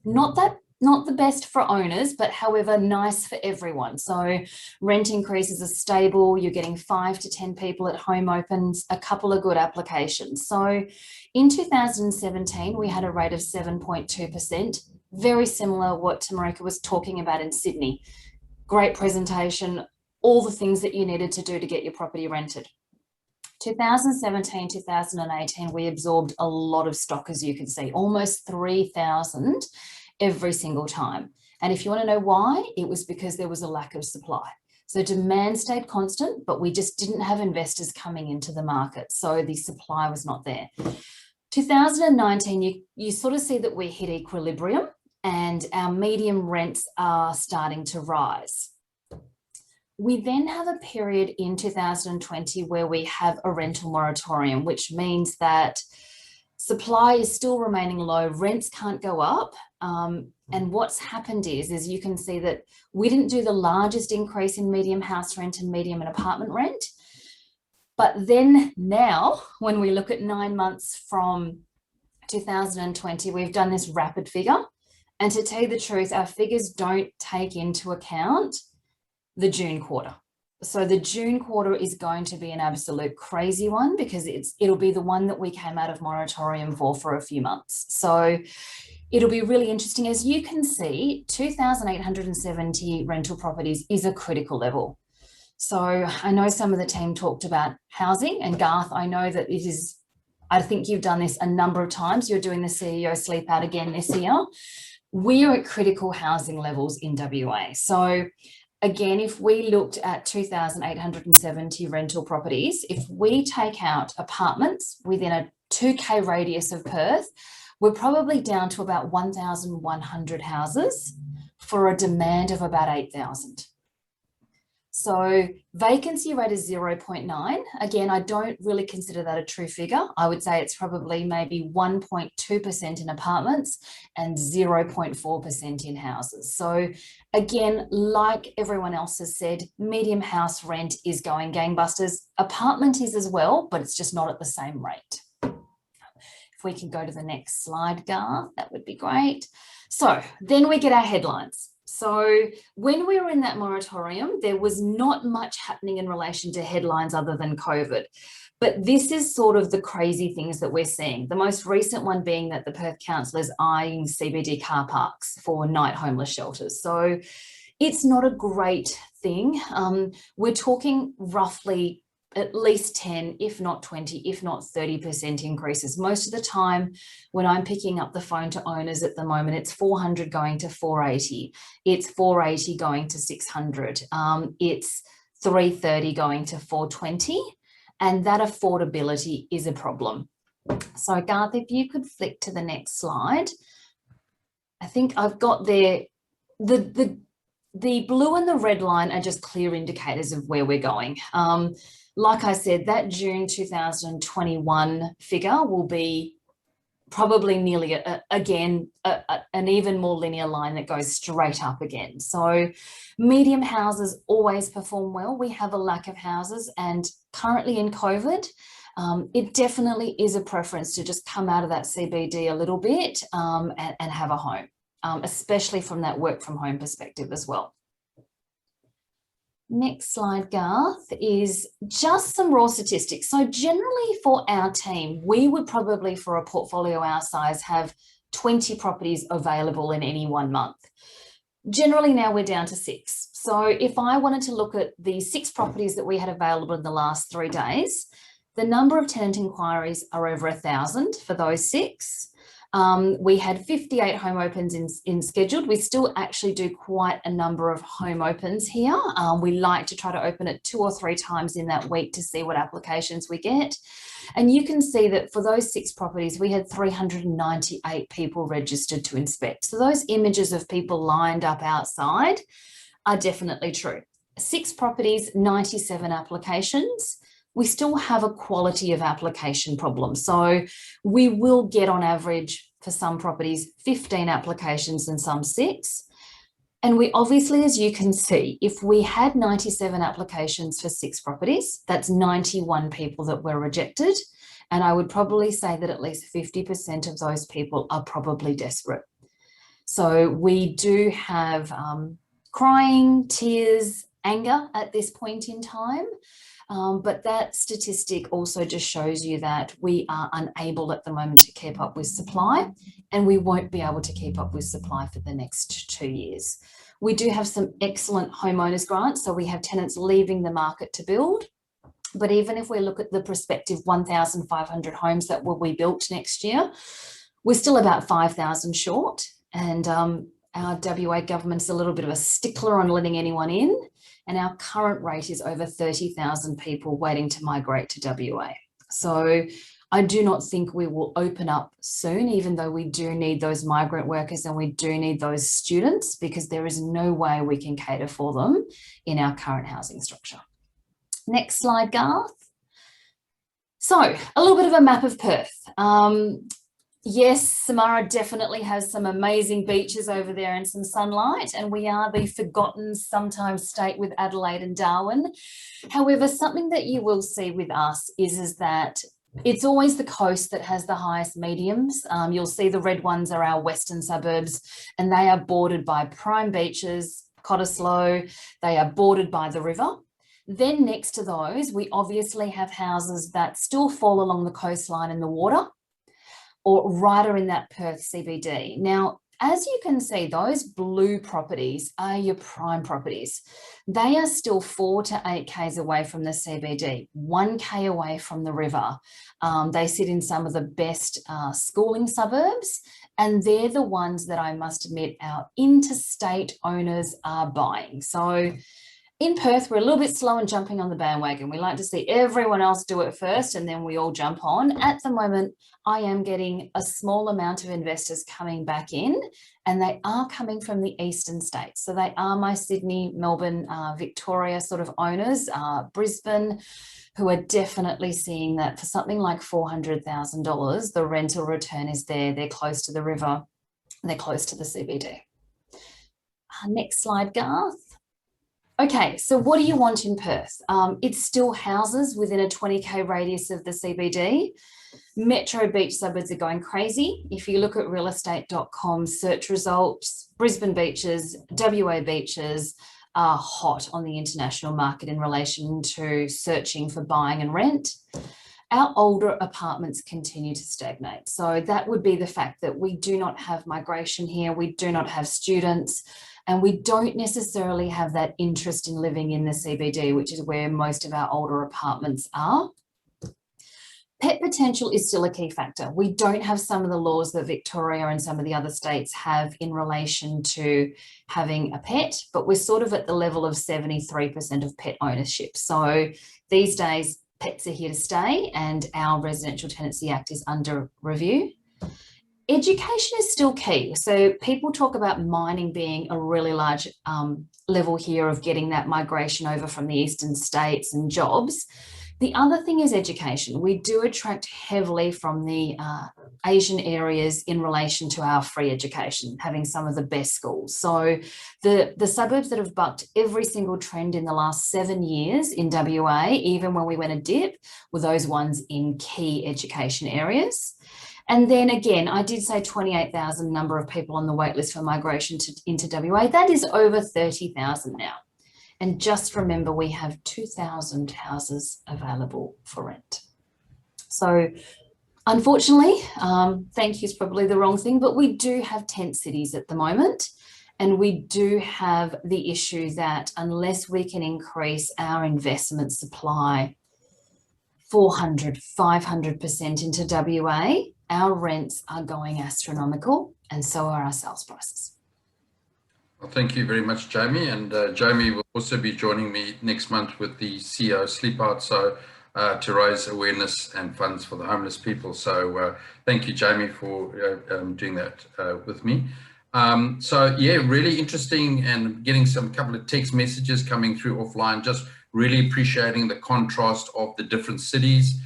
not the best for owners, but however, nice for everyone. So rent increases are stable. You're getting 5 to 10 people at home opens, a couple of good applications. So in 2017, we had a rate of 7.2%, very similar what Mareka was talking about in Sydney. Great presentation, all the things that you needed to do to get your property rented. 2017, 2018, we absorbed a lot of stock, as you can see, almost 3,000 every single time. And if you want to know why, it was because there was a lack of supply. So demand stayed constant, but we just didn't have investors coming into the market. So the supply was not there. 2019, you sort of see that we hit equilibrium and our medium rents are starting to rise. We then have a period in 2020 where we have a rental moratorium, which means that supply is still remaining low, rents can't go up. And what's happened is you can see that we didn't do the largest increase in medium house rent and medium and apartment rent. But then now, when we look at 9 months from 2020, we've done this rapid figure. And to tell you the truth, our figures don't take into account the June quarter. So the June quarter is going to be an absolute crazy one because it'll be the one that we came out of moratorium for a few months. So it'll be really interesting. As you can see, 2,870 rental properties is a critical level. So I know some of the team talked about housing, and Garth, I know that it is, I think you've done this a number of times. You're doing the CEO sleep out again this year. We are at critical housing levels in WA. So again, if we looked at 2,870 rental properties, if we take out apartments within a 2K radius of Perth, we're probably down to about 1,100 houses for a demand of about 8,000. So vacancy rate is 0.9. Again, I don't really consider that a true figure. I would say it's probably maybe 1.2% in apartments and 0.4% in houses. So again, like everyone else has said, medium house rent is going gangbusters. Apartment is as well, but it's just not at the same rate. If we can go to the next slide, Garth, that would be great. So then we get our headlines. So when we were in that moratorium, there was not much happening in relation to headlines other than COVID. But this is sort of the crazy things that we're seeing. The most recent one being that the Perth Council is eyeing CBD car parks for night homeless shelters. So it's not a great thing. We're talking roughly at least 10, if not 20, if not 30% increases. Most of the time when I'm picking up the phone to owners at the moment, it's 400 going to 480. It's 480 going to 600. It's 330 going to 420. And that affordability is a problem. So Garth, if you could flick to the next slide. I think I've got there, the blue and the red line are just clear indicators of where we're going. Like I said, that June 2021 figure will be probably nearly, an even more linear line that goes straight up again. So medium houses always perform well. We have a lack of houses, and currently in COVID, it definitely is a preference to just come out of that CBD a little bit and have a home, especially from that work from home perspective as well. Next slide, Garth, is just some raw statistics. So generally for our team, we would probably, for a portfolio our size, have 20 properties available in any 1 month. Generally now we're down to 6. So if I wanted to look at the 6 properties that we had available in the last 3 days, the number of tenant inquiries are over 1,000 for those 6. We had 58 home opens in scheduled. We still actually do quite a number of home opens here. We like to try to open it 2 or 3 times in that week to see what applications we get. And you can see that for those 6 properties, we had 398 people registered to inspect. So those images of people lined up outside are definitely true. 6 properties, 97 applications. We still have a quality of application problem. So we will get on average for some properties 15 applications and some 6. And we obviously, as you can see, if we had 97 applications for 6 properties, that's 91 people that were rejected. And I would probably say that at least 50% of those people are probably desperate. So we do have crying, tears, anger at this point in time. But that statistic also just shows you that we are unable at the moment to keep up with supply, and we won't be able to keep up with supply for the next 2 years. We do have some excellent homeowners grants, so we have tenants leaving the market to build. But even if we look at the prospective 1,500 homes that will be built next year, we're still about 5,000 short, and our WA government's a little bit of a stickler on letting anyone in. And our current rate is over 30,000 people waiting to migrate to WA. So I do not think we will open up soon, even though we do need those migrant workers and we do need those students, because there is no way we can cater for them in our current housing structure. Next slide, Garth. So a little bit of a map of Perth. Yes, Samara definitely has some amazing beaches over there and some sunlight, and we are the forgotten sometimes state with Adelaide and Darwin. However, something that you will see with us is that it's always the coast that has the highest mediums. You'll see the red ones are our western suburbs, and they are bordered by prime beaches, Cottesloe. They are bordered by the river. Then next to those, we obviously have houses that still fall along the coastline in the water, or right in that Perth CBD. Now, as you can see, those blue properties are your prime properties. They are still 4 to 8 Ks away from the CBD, 1 K away from the river. They sit in some of the best schooling suburbs, and they're the ones that I must admit our interstate owners are buying. So in Perth, we're a little bit slow in jumping on the bandwagon. We like to see everyone else do it first and then we all jump on. At the moment, I am getting a small amount of investors coming back in, and they are coming from the eastern states. So they are my Sydney, Melbourne, Victoria sort of owners, Brisbane, who are definitely seeing that for something like $400,000, the rental return is there. They're close to the river, they're close to the CBD. Next slide, Garth. Okay, so what do you want in Perth? It's still houses within a 20k radius of the CBD. Metro beach suburbs are going crazy. If you look at realestate.com search results, Brisbane beaches, WA beaches are hot on the international market in relation to searching for buying and rent. Our older apartments continue to stagnate. So that would be the fact that we do not have migration here. We do not have students. And we don't necessarily have that interest in living in the CBD, which is where most of our older apartments are. Pet potential is still a key factor. We don't have some of the laws that Victoria and some of the other states have in relation to having a pet, but we're sort of at the level of 73% of pet ownership. So these days, pets are here to stay, and our Residential Tenancy Act is under review. Education is still key. So people talk about mining being a really large level here of getting that migration over from the eastern states and jobs. The other thing is education. We do attract heavily from the Asian areas in relation to our free education, having some of the best schools. So the suburbs that have bucked every single trend in the last 7 years in WA, even when we went a dip, were those ones in key education areas. And then again, I did say 28,000 number of people on the wait list for migration into WA. That is over 30,000 now. And just remember, we have 2,000 houses available for rent. So unfortunately, thank you is probably the wrong thing, but we do have tent cities at the moment. And we do have the issue that unless we can increase our investment supply 400, 500% into WA, our rents are going astronomical, and so are our sales prices. Well, thank you very much, Jamie. And Jamie will also be joining me next month with the CEO Sleep Out, so to raise awareness and funds for the homeless people. So thank you, Jamie, for doing that with me. So yeah, really interesting, and getting some couple of text messages coming through offline, just really appreciating the contrast of the different cities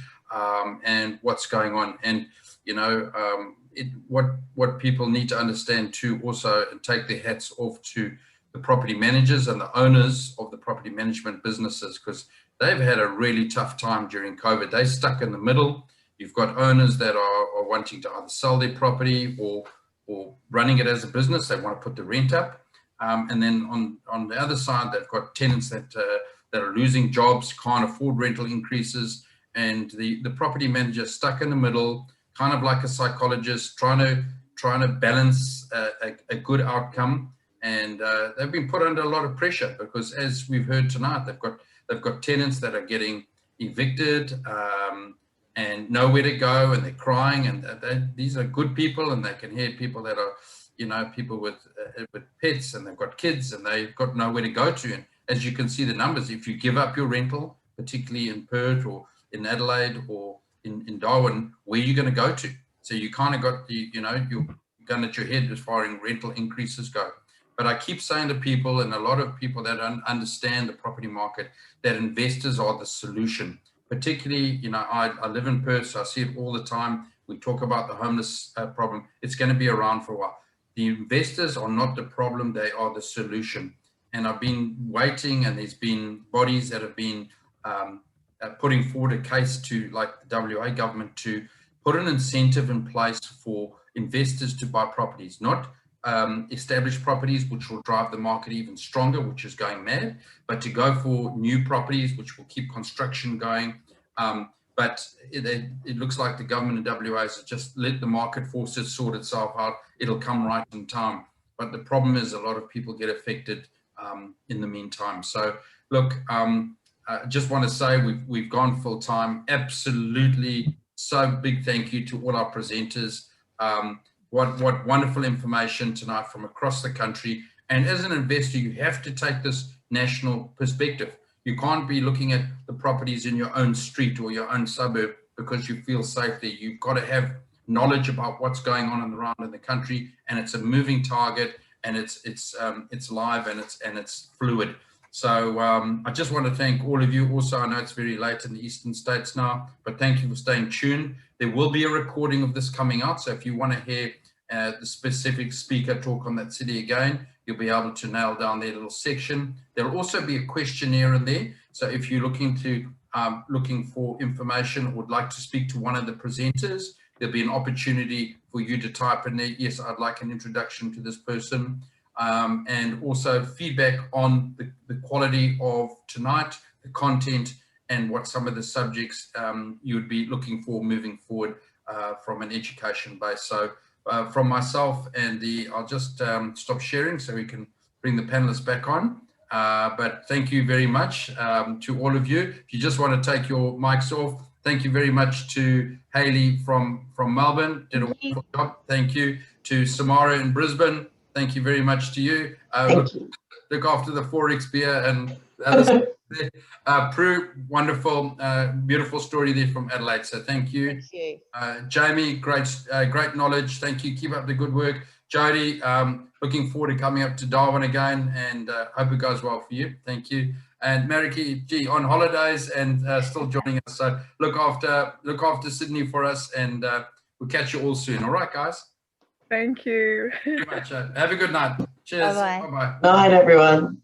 and what's going on. And you know, what people need to understand too, also, and take their hats off to the property managers and the owners of the property management businesses, because they've had a really tough time during COVID. They're stuck in the middle. You've got owners that are wanting to either sell their property or running it as a business. They want to put the rent up. And then on the other side, they've got tenants that are losing jobs, can't afford rental increases, and the property manager stuck in the middle, kind of like a psychologist, trying to balance a good outcome. And they've been put under a lot of pressure because, as we've heard tonight, they've got tenants that are getting evicted and nowhere to go, and they're crying. And these are good people, and they can hear people that are, you know, people with pets, and they've got kids, and they've got nowhere to go to. And as you can see the numbers, if you give up your rental, particularly in Perth or in Adelaide or in Darwin, where are you going to go to? So you kind of got your gun at your head as far as rental increases go. But I keep saying to people, and a lot of people that don't understand the property market, that investors are the solution. Particularly, you know, I live in Perth, so I see it all the time. We talk about the homeless problem. It's going to be around for a while. The investors are not the problem, they are the solution. And I've been waiting, and there's been bodies that have been putting forward a case to, like the WA government, to put an incentive in place for investors to buy properties, not established properties, which will drive the market even stronger, which is going mad, but to go for new properties, which will keep construction going. But it looks like the government in WA has just let the market forces sort itself out. It'll come right in time. But the problem is a lot of people get affected in the meantime. So look, I just want to say we've gone full time. Absolutely. So big thank you to all our presenters. What wonderful information tonight from across the country. And as an investor, you have to take this national perspective. You can't be looking at the properties in your own street or your own suburb because you feel safe there. You've got to have knowledge about what's going on around in the country, and it's a moving target, and it's live, and it's fluid. So I just want to thank all of you. Also, I know it's very late in the eastern states now, but thank you for staying tuned. There will be a recording of this coming out, so if you want to hear the specific speaker talk on that city again, you'll be able to nail down their little section. There'll also be a questionnaire in there. So if you're looking for information or would like to speak to one of the presenters, there'll be an opportunity for you to type in there, yes, I'd like an introduction to this person. And also feedback on the quality of tonight, the content, and what some of the subjects you would be looking for moving forward from an education base. So from myself and I'll just stop sharing so we can bring the panelists back on. But thank you very much to all of you. If you just want to take your mics off, thank you very much to Hayley from Melbourne. Did a wonderful job. Thank you to Samara in Brisbane. Thank you very much to you. Look after the Forex beer and the other stuff there. Prue, wonderful, beautiful story there from Adelaide. So thank you. Thank you. Jamie, great knowledge. Thank you. Keep up the good work. Jody, looking forward to coming up to Darwin again, and hope it goes well for you. Thank you. And Mareka, gee, on holidays and still joining us. So look after Sydney for us, and we'll catch you all soon. All right, guys. Thank you. Thank you very much. Have a good night. Cheers. Bye-bye. Bye-bye. Night, everyone.